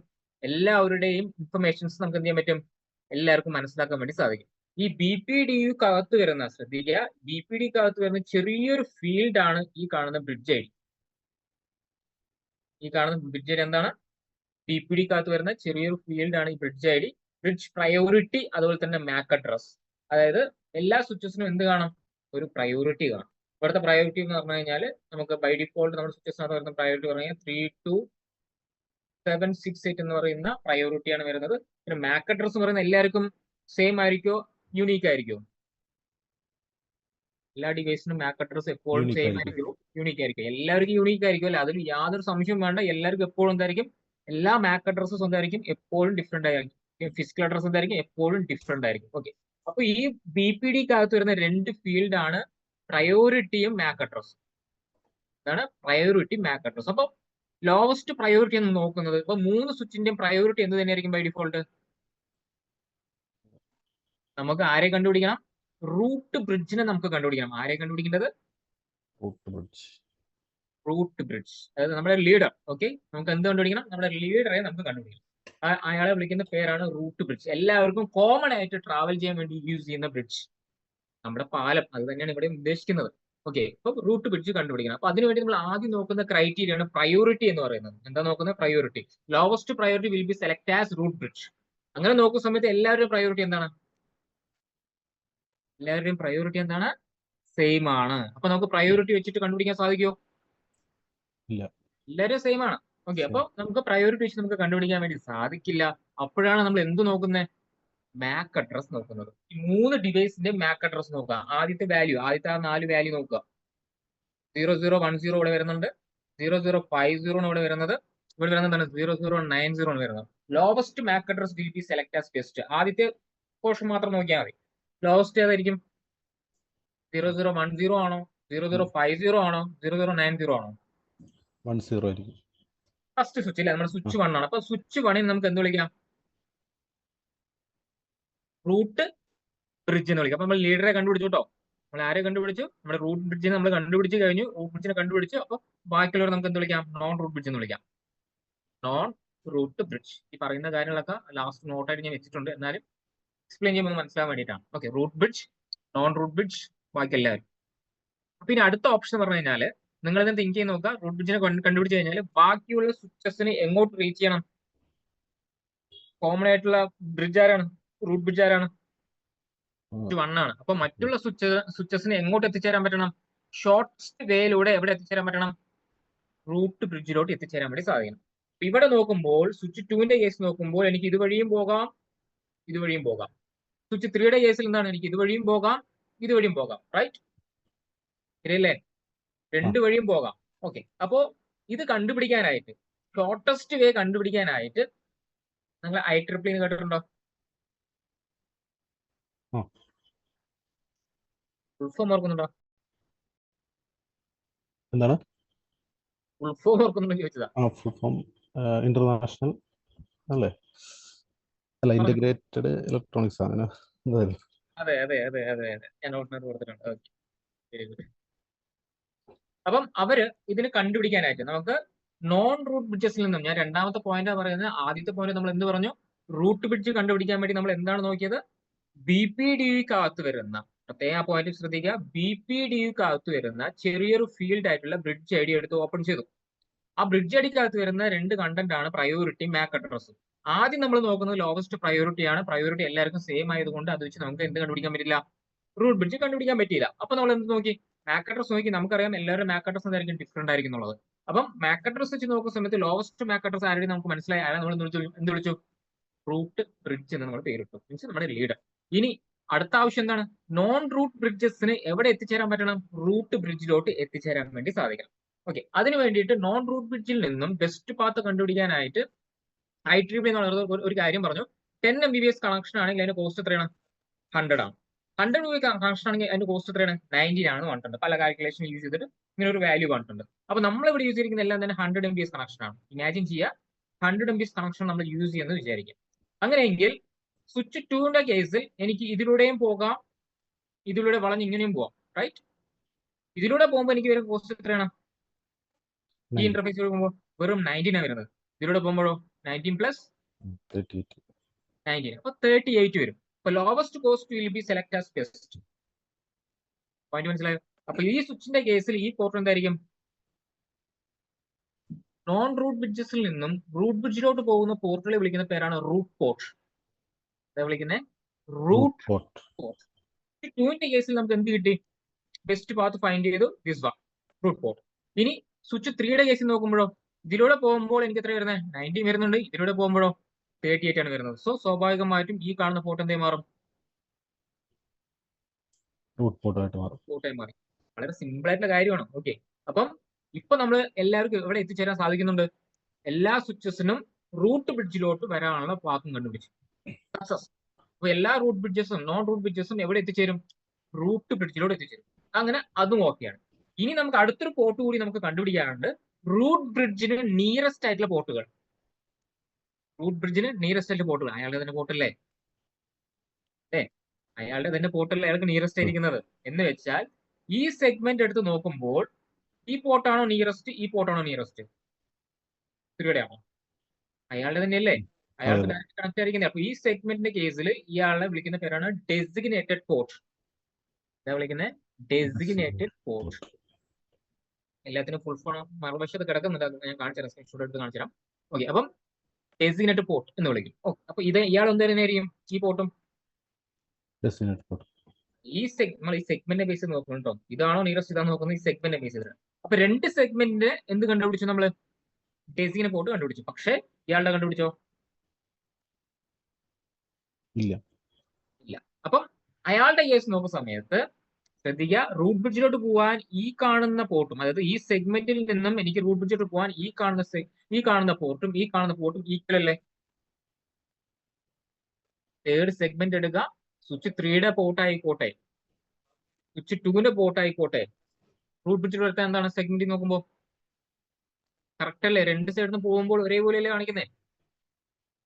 എല്ലാവരുടെയും ഇൻഫർമേഷൻസ് നമുക്ക് എന്ത് ചെയ്യാൻ പറ്റും? എല്ലാവർക്കും മനസ്സിലാക്കാൻ വേണ്ടി സാധിക്കും. ഈ BPDU-കകത്ത് വരുന്ന, ശ്രദ്ധിക്കുക, BPD-കകത്ത് വരുന്ന ചെറിയൊരു ഫീൽഡ് ആണ് ഈ കാണുന്ന ബ്രിഡ്ജ് ഐഡി. ഈ കാണുന്ന ബ്രിഡ്ജ് ഐഡി എന്താണ്? BPD-കകത്ത് വരുന്ന ചെറിയൊരു ഫീൽഡ് ആണ് ഈ ബ്രിഡ്ജ് ഐഡി. ബ്രിഡ്ജ് പ്രയോറിറ്റി, അതുപോലെ തന്നെ MAC അഡ്രസ്. അതായത് എല്ലാ സ്വിച്ചസിനും എന്ത് കാണും? ഒരു പ്രയോറിറ്റി കാണും. ഇവിടുത്തെ പ്രയോറിറ്റി എന്ന് പറഞ്ഞു കഴിഞ്ഞാൽ നമുക്ക് ബൈ ഡിഫോൾട്ട് നമ്മുടെ സ്വിച്ചസിനകത്ത് വരുന്ന പ്രയോറിറ്റി പറഞ്ഞു കഴിഞ്ഞാൽ 32768 എന്ന് പറയുന്ന പ്രയോറിറ്റിയാണ് വരുന്നത്. പിന്നെ MAC അഡ്രസ് എന്ന് പറയുന്നത് എല്ലാവർക്കും സെയിം ആയിരിക്കോ, യൂണീക്ക് ആയിരിക്കോ? എല്ലാ ഡിവൈസിനും MAC അഡ്രസ് എപ്പോഴും യൂണിക് സെയിം ആയിരിക്കും. ആയിരിക്കും, യൂണീക്ക് ആയിരിക്കും. എല്ലാവർക്കും യൂണീക്ക് ആയിരിക്കും അല്ലെ? അതിൽ യാതൊരു സംശയവും വേണ്ട. എല്ലാവർക്കും എപ്പോഴും എന്തായിരിക്കും? എല്ലാ MAC അഡ്രസ്സും എന്തായിരിക്കും? എപ്പോഴും ഡിഫറെന്റ് ആയിരിക്കും. ഫിസിക്കൽ അഡ്രസ് എന്തായിരിക്കും? എപ്പോഴും ഡിഫറെന്റ് ആയിരിക്കും. ഓക്കെ, അപ്പൊ ഈ BPD-കകത്ത് വരുന്ന 2 ഫീൽഡ് ആണ് പ്രയോറിറ്റിയും MAC അഡ്രസ്സും. ഇതാണ് പ്രയോറിറ്റി, MAC അഡ്രസ്. അപ്പൊ ലോവസ്റ്റ് പ്രയോറിറ്റി എന്ന് നോക്കുന്നത്, ഇപ്പൊ 3 സ്വിച്ചിന്റെയും പ്രയോറിറ്റി എന്ത് തന്നെയായിരിക്കും ബൈ ഡിഫോൾട്ട്? നമുക്ക് ആരെ കണ്ടുപിടിക്കണം? റൂട്ട് ബ്രിഡ്ജിനെ നമുക്ക് കണ്ടുപിടിക്കണം. ആരെ കണ്ടുപിടിക്കേണ്ടത്? Root bridge. റൂട്ട് ബ്രിഡ്ജ്, അതായത് നമ്മുടെ ലീഡർ. ഓക്കെ, നമുക്ക് എന്ത് കണ്ടുപിടിക്കണം? നമ്മുടെ ലീഡറെ നമുക്ക് കണ്ടുപിടിക്കണം. അയാളെ വിളിക്കുന്ന പേരാണ് റൂട്ട് ബ്രിഡ്ജ്. എല്ലാവർക്കും കോമൺ ആയിട്ട് ട്രാവൽ ചെയ്യാൻ വേണ്ടി യൂസ് ചെയ്യുന്ന ബ്രിഡ്ജ്, നമ്മുടെ പാലം. അത് തന്നെയാണ് ഇവിടെ ഉദ്ദേശിക്കുന്നത്. ഓക്കെ, ഇപ്പൊ റൂട്ട് ബ്രിഡ്ജ് കണ്ടുപിടിക്കണം. അപ്പൊ അതിനുവേണ്ടി നമ്മൾ ആദ്യം നോക്കുന്ന ക്രൈറ്റീരിയ ആണ് പ്രയോറിറ്റി എന്ന് പറയുന്നത്. എന്താ നോക്കുന്നത്? Priority. Lowest priority will be select as root bridge. അങ്ങനെ നോക്കുന്ന സമയത്ത് എല്ലാവരുടെയും പ്രയോറിറ്റി എന്താണ്? എല്ലാവരുടെയും പ്രയോറിറ്റി എന്താണ്? സെയിം ആണ്. അപ്പൊ നമുക്ക് പ്രയോറിറ്റി വെച്ചിട്ട് കണ്ടുപിടിക്കാൻ സാധിക്കുമോ? ഇല്ല. എല്ലാവരും സെയിം ആണ്. ഓക്കെ, അപ്പൊ നമുക്ക് പ്രയോറിറ്റി വെച്ച് നമുക്ക് കണ്ടുപിടിക്കാൻ വേണ്ടി സാധിക്കില്ല. അപ്പോഴാണ് നമ്മൾ എന്ത് നോക്കുന്നത്? MAC അഡ്രസ് നോക്കുന്നത്. ഈ 3 ഡിവൈസിന്റെ MAC അഡ്രസ് നോക്കുക. ആദ്യത്തെ വാല്യൂ, ആദ്യത്തെ ആ 4 വാല്യൂ നോക്കുക. 0010 ഇവിടെ വരുന്നുണ്ട്, 0050 ഇവിടെ വരുന്നത്, ഇവിടെ വരുന്നതാണ് 0090 ആണ് വരുന്നത്. Lowest MAC address will be select as best. ആദ്യത്തെ പോർഷൻ മാത്രം നോക്കിയാൽ മതി. ലോവസ്റ്റ് ഏതായിരിക്കും? 0010 ആണോ, 0050 ആണോ, 0090 ആണോ? 10 ആയിരിക്കും. ഫസ്റ്റ് സ്വിച്ച് അല്ലേ? നമ്മുടെ സ്വിച്ച് 1 ആണ്. അപ്പൊ സ്വിച്ച് 1 നമുക്ക് എന്ത് വിളിക്കാം? റൂട്ട് ബ്രിഡ്ജ് എന്ന് വിളിക്കാം. അപ്പൊ നമ്മൾ ലീഡറെ കണ്ടുപിടിച്ചു കേട്ടോ. നമ്മൾ ആരെ കണ്ടുപിടിച്ചു? നമ്മുടെ റൂട്ട് ബ്രിഡ്ജിനെ നമ്മൾ കണ്ടുപിടിച്ച് കഴിഞ്ഞു. റൂട്ട് ബ്രിഡ്ജിനെ കണ്ടുപിടിച്ചു. അപ്പൊ ബാക്കിയുള്ളവർ നമുക്ക് എന്ത് വിളിക്കാം? നോൺ റൂട്ട് ബ്രിഡ്ജ് എന്ന് വിളിക്കാം. Non root bridge. ഈ പറയുന്ന കാര്യങ്ങളൊക്കെ ലാസ്റ്റ് നോട്ടായിട്ട് ഞാൻ വെച്ചിട്ടുണ്ട്. എന്നാലും എക്സ്പ്ലെയിൻ ചെയ്യുമ്പോൾ മനസ്സിലാൻ വേണ്ടിയിട്ടാണ്. Okay, root bridge, non root bridge, ബാക്കി എല്ലാവരും. അപ്പൊ ഇനി അടുത്ത ഓപ്ഷൻ പറഞ്ഞു കഴിഞ്ഞാൽ നിങ്ങൾ ഇതിന് തിങ്ക് ചെയ്ത് നോക്കുക. റൂട്ട് ബ്രിഡ്ജിനെ കണ്ടുപിടിച്ച് കഴിഞ്ഞാൽ ബാക്കിയുള്ള സ്വിച്ചസിന് എങ്ങോട്ട് റീച്ച് ചെയ്യണം? കോമൺ ആയിട്ടുള്ള ബ്രിഡ്ജ് ആരാണ്? റൂട്ട് ബ്രിഡ്ജ് ആരാണ്? 1 ആണ്. അപ്പൊ മറ്റുള്ള സ്വിച്ചസിന് എങ്ങോട്ട് എത്തിച്ചേരാൻ പറ്റണം? ഷോർട്ടസ്റ്റ് വേയിലൂടെ എവിടെ എത്തിച്ചേരാൻ പറ്റണം? റൂട്ട് ബ്രിഡ്ജിലോട്ട് എത്തിച്ചേരാൻ വേണ്ടി സാധിക്കണം. ഇവിടെ നോക്കുമ്പോൾ സ്വിച്ച് 2ന്റെ കേസ് നോക്കുമ്പോൾ എനിക്ക് ഇതുവഴിയും പോകാം, ഇതുവഴിയും പോകാം. സ്വിച്ച് 3യുടെ കേസിൽ എന്താണ്? എനിക്ക് ഇതുവഴിയും പോകാം, ഇതുവഴിയും പോകാം. റൈറ്റ്? ശരിയല്ലേ? 2 വഴിയും പോകാം. ഓക്കെ, അപ്പോ ഇത് കണ്ടുപിടിക്കാനായിട്ട്, ഷോർട്ടസ്റ്റ് വേ കണ്ടുപിടിക്കാനായിട്ട് നിങ്ങൾ IEEE കേട്ടിട്ടുണ്ടോ? ഫുൾ ഫോം ഓർക്കുന്നുണ്ടോ? എന്താണ്? ഫുൾ ഫോം ഓർക്കുന്നുണ്ടോ ചോദിച്ചതാ. ഫുൾ ഫോം ഇന്റർനാഷണൽ അല്ലേ? അല്ല, ഇന്റഗ്രേറ്റഡ് ഇലക്ട്രോണിക്സ് ആണ്. അതെ അതെ അതെ അതെ അതെ, ഞാൻ നോട്ടിനകത്ത് കൊടുത്തിട്ടുണ്ട്. Okay, very good. അപ്പം അവര് ഇതിന് കണ്ടുപിടിക്കാനായിട്ട് നമുക്ക് നോൺ റൂട്ട് ബ്രിഡ്ജസിൽ നിന്നും, ഞാൻ രണ്ടാമത്തെ പോയിന്റ് പറയുന്നത്, ആദ്യത്തെ പോയിന്റ് നമ്മൾ എന്ത് പറഞ്ഞു? റൂട്ട് ബ്രിഡ്ജ് കണ്ടുപിടിക്കാൻ വേണ്ടി നമ്മൾ എന്താണ് നോക്കിയത്? BPDU-കകത്ത് വരുന്ന, പ്രത്യേക ആ പോയിന്റ് ശ്രദ്ധിക്കുക, BPDU-കകത്ത് വരുന്ന ചെറിയൊരു ഫീൽഡ് ആയിട്ടുള്ള ബ്രിഡ്ജ് ഐഡി എടുത്ത് ഓപ്പൺ ചെയ്തു. ആ ബ്രിഡ്ജ് ഐഡിക്കകത്ത് വരുന്ന രണ്ട് കണ്ടന്റ് ആണ് പ്രയോറിറ്റി മാക് അഡ്രസ്സും. ആദ്യം നമ്മൾ നോക്കുന്നത് ലോവസ്റ്റ് പ്രയോറിറ്റി ആണ്. പ്രയോറിറ്റി എല്ലാവർക്കും സെയിം ആയതുകൊണ്ട് അത് വെച്ച് നമുക്ക് എന്ത് കണ്ടുപിടിക്കാൻ പറ്റില്ല, റൂട്ട് ബ്രിഡ്ജ് കണ്ടുപിടിക്കാൻ പറ്റിയില്ല. അപ്പൊ നമ്മൾ എന്ത് നോക്കി, മാക് അഡ്രസ് നോക്കി. നമുക്കറിയാം എല്ലാവരും മാക് അഡ്രസ് എന്തായിരിക്കും ഡിഫറെന്റ് ആയിരിക്കും എന്നുള്ളത്. അപ്പം മാക് അഡ്രസ് വെച്ച് നോക്കുന്ന സമയത്ത് ലോവസ്റ്റ് മാക് അഡ്രസ് ആരെയും നമുക്ക് മനസ്സിലായി, ആരെ നമ്മൾ എന്ത് വിളിച്ചു, റൂട്ട് ബ്രിഡ്ജ് എന്ന് നമ്മൾ പേരിട്ടു. മീൻസ് നമ്മുടെ ലീഡർ. ഇനി അടുത്ത ആവശ്യം എന്താണ്, നോൺ റൂട്ട് ബ്രിഡ്ജസിന് എവിടെ എത്തിച്ചേരാൻ പറ്റണം, റൂട്ട് ബ്രിഡ്ജിലോട്ട് എത്തിച്ചേരാൻ വേണ്ടി സാധിക്കണം. ഓക്കെ, അതിന് വേണ്ടിയിട്ട് നോൺ റൂട്ട് ബ്രിഡ്ജിൽ നിന്നും ബെസ്റ്റ് പാത്ത് കണ്ടുപിടിക്കാനായിട്ട് IEEE എന്നുള്ള ഒരു കാര്യം പറഞ്ഞു. 10 Mbps കണക്ഷൻ ആണെങ്കിൽ അതിന്റെ കോസ്റ്റ് എത്രയാണ്, 100 ആണ്. 100 Mbps കണക്ഷൻ ആണെങ്കിൽ അതിന്റെ കോസ്റ്റ് എത്രയാണ്, 19 ആണ് പറഞ്ഞിട്ടുണ്ട്. പല കാൽക്കുലേഷൻ യൂസ് ചെയ്തിട്ട് ഇങ്ങനെ ഒരു വാല്യൂ പറഞ്ഞിട്ടുണ്ട്. അപ്പൊ നമ്മൾ ഇവിടെ യൂസ് ചെയ്തിരിക്കുന്ന എല്ലാം തന്നെ 100 Mbps കണക്ഷൻ ആണ്. ഇമാജിൻ ചെയ്യുക 100 Mbps കണക്ഷൻ നമ്മൾ യൂസ് ചെയ്യുന്നത് വിചാരിക്കുക. അങ്ങനെയെങ്കിൽ സ്വിച്ച് 2ന്റെ കേസിൽ എനിക്ക് ഇതിലൂടെയും പോകാം, ഇതിലൂടെ വളഞ്ഞ് ഇങ്ങനെയും പോവാം, റൈറ്റ്? ഇതിലൂടെ പോകുമ്പോൾ എനിക്ക് വരുന്ന കോസ്റ്റ് എത്രയാണ്, ഈ ഇന്റർഫേസിലൂടെ പോകുമ്പോൾ വെറും 19 ആണ് വരുന്നത്. ഇതിലൂടെ പോകുമ്പോഴോ 19 പ്ലസ് 19, അപ്പൊ 38 വരും. അപ്പൊ lowest cost will be select as best. Point മനസ്സിലായോ? അപ്പൊ ഈ സ്വിച്ചിന്റെ കേസിൽ ഈ പോർട്ട് എന്തായിരിക്കും, നോൺ റൂട്ട് ബ്രിഡ്ജസിൽ നിന്നും റൂട്ട് ബ്രിഡ്ജിലോട്ട് പോകുന്ന പോർട്ടുകളെ വിളിക്കുന്ന പേരാണ് റൂട്ട് പോർട്ട്. വിളിക്കുന്നത് റൂട്ട് പോർട്ട്. 2ന്റെ കേസിൽ നമുക്ക് എന്ത് കിട്ടി, ബെസ്റ്റ് പാത്ത് ഫൈൻഡ് ചെയ്തു, ദിസ് വൺ റൂട്ട് പോർട്ട്. ഇനി സ്വിച്ച് 3യുടെ കേസിൽ നോക്കുമ്പോഴോ, ഇതിലൂടെ പോകുമ്പോൾ എനിക്ക് എത്ര വരുന്നത്, 19 വരുന്നുണ്ട്. ഇതിലൂടെ പോകുമ്പോഴോ 38 ആണ് വരുന്നത്. സോ സ്വാഭാവികമായിട്ടും ഈ കാണുന്ന പോർട്ട് എന്തേ മാറും, റൂട്ട് പോർട്ടായിട്ട് മാറി. വളരെ സിമ്പിൾ ആയിട്ടുള്ള കാര്യമാണ്. ഓക്കെ, അപ്പം ഇപ്പൊ നമ്മൾ എല്ലാവർക്കും എവിടെ എത്തിച്ചേരാൻ സാധിക്കുന്നുണ്ട്, എല്ലാ സ്വിച്ചസിനും റൂട്ട് ബ്രിഡ്ജിലോട്ട് വരാനുള്ള പാത്തും കണ്ടുപിടിച്ചു. സക്സസ്. അപ്പൊ എല്ലാ റൂട്ട് ബ്രിഡ്ജസും നോൺ റൂട്ട് ബ്രിഡ്ജസും എവിടെ എത്തിച്ചേരും, റൂട്ട് ബ്രിഡ്ജിലോട്ട് എത്തിച്ചേരും. അങ്ങനെ അതും ഓക്കെയാണ്. ഇനി നമുക്ക് അടുത്തൊരു പോർട്ട് കൂടി നമുക്ക് കണ്ടുപിടിക്കാനുണ്ട്, റൂട്ട് ബ്രിഡ്ജിന് നിയറസ്റ്റ് ആയിട്ടുള്ള പോർട്ടുകൾ. റൂട്ട് ബ്രിഡ്ജിന് നിയറസ്റ്റ് ആയിട്ടുള്ള പോർട്ടുകൾ, അയാളുടെ തന്നെ പോർട്ടല്ലേ, അയാളുടെ തന്നെ പോർട്ടല്ലേ അയാൾക്ക് നിയറസ്റ്റ് ആയിരിക്കുന്നത്. എന്ന് വെച്ചാൽ ഈ സെഗ്മെന്റ് എടുത്ത് നോക്കുമ്പോൾ ഈ പോർട്ടാണോ നിയറസ്റ്റ്, ഈ പോർട്ടാണോ നിയറസ്റ്റ്, ഇവിടെയാണോ, അയാളുടെ തന്നെയല്ലേ, അയാൾക്ക് ഡയറക്റ്റ് കണക്ട് ആയിരിക്കുന്നത്. അപ്പൊ ഈ സെഗ്മെന്റിന്റെ കേസിൽ ഇയാളെ വിളിക്കുന്ന പേരാണ് ഡെസിഗ്നേറ്റഡ് പോർട്ട്. എന്താ വിളിക്കുന്നത്, ഡെസിഗ്നേറ്റഡ് പോർട്ട്. എല്ലാത്തിനും ഫുൾ ഫോം മറുവശത്ത് കിടക്കുന്നുണ്ട്, ഞാൻ കാണിച്ചു തരാം, സ്ക്രീൻഷോട്ട് എടുത്ത് കാണിച്ചു തരാം. ഓക്കെ, അപ്പം ഡെസിഗ്നേറ്റഡ് പോർട്ട് എന്ന് വിളിക്കും. ഓക്കെ, അപ്പൊ ഇത് ഇയാൾ എന്തായിരിക്കും, ഈ പോർട്ടും ഈ സെഗ്മെന്റിനെ ബേസ് ചെയ്ത് നോക്കണം കേട്ടോ. ഇതാണോ നിയറസ്റ്റ്, ഇതാണോ നോക്കുന്നത്, ഈ സെഗ്മെന്റിനെ ബേസ് ചെയ്തിട്ട്. അപ്പൊ രണ്ട് സെഗ്മെന്റിന്റെ എന്ത് കണ്ടുപിടിച്ചു, നമ്മള് ഡെസിഗ്നേറ്റഡ് പോർട്ട് കണ്ടുപിടിച്ചു. പക്ഷെ ഇയാളുടെ കണ്ടുപിടിച്ചോ, ഇല്ല. അപ്പം അയാളുടെ കേസ് നോക്കുന്ന സമയത്ത് ശ്രദ്ധിക്കുക, റൂട്ട് ബ്രിഡ്ജിലോട്ട് പോകാൻ ഈ കാണുന്ന പോർട്ടും, അതായത് ഈ സെഗ്മെന്റിൽ നിന്നും എനിക്ക് റൂട്ട് ബ്രിഡ്ജിലോട്ട് പോകാൻ ഈ കാണുന്ന പോർട്ടും ഈക്വൽ അല്ലേ. തേർഡ് സെഗ്മെന്റ് എടുക്കുക, സ്വിച്ച് 3യുടെ പോർട്ട് ആയിക്കോട്ടെ, സ്വിച്ച് 2ന്റെ പോർട്ട് ആയിക്കോട്ടെ, റൂട്ട് ബ്രിഡ്ജിൽ എടുത്താൽ എന്താണ്, സെഗ്മെന്റിൽ നോക്കുമ്പോൾ കറക്റ്റ് അല്ലേ, രണ്ട് സൈഡിൽ നിന്ന് പോകുമ്പോൾ ഒരേപോലെയല്ലേ കാണിക്കുന്നത്.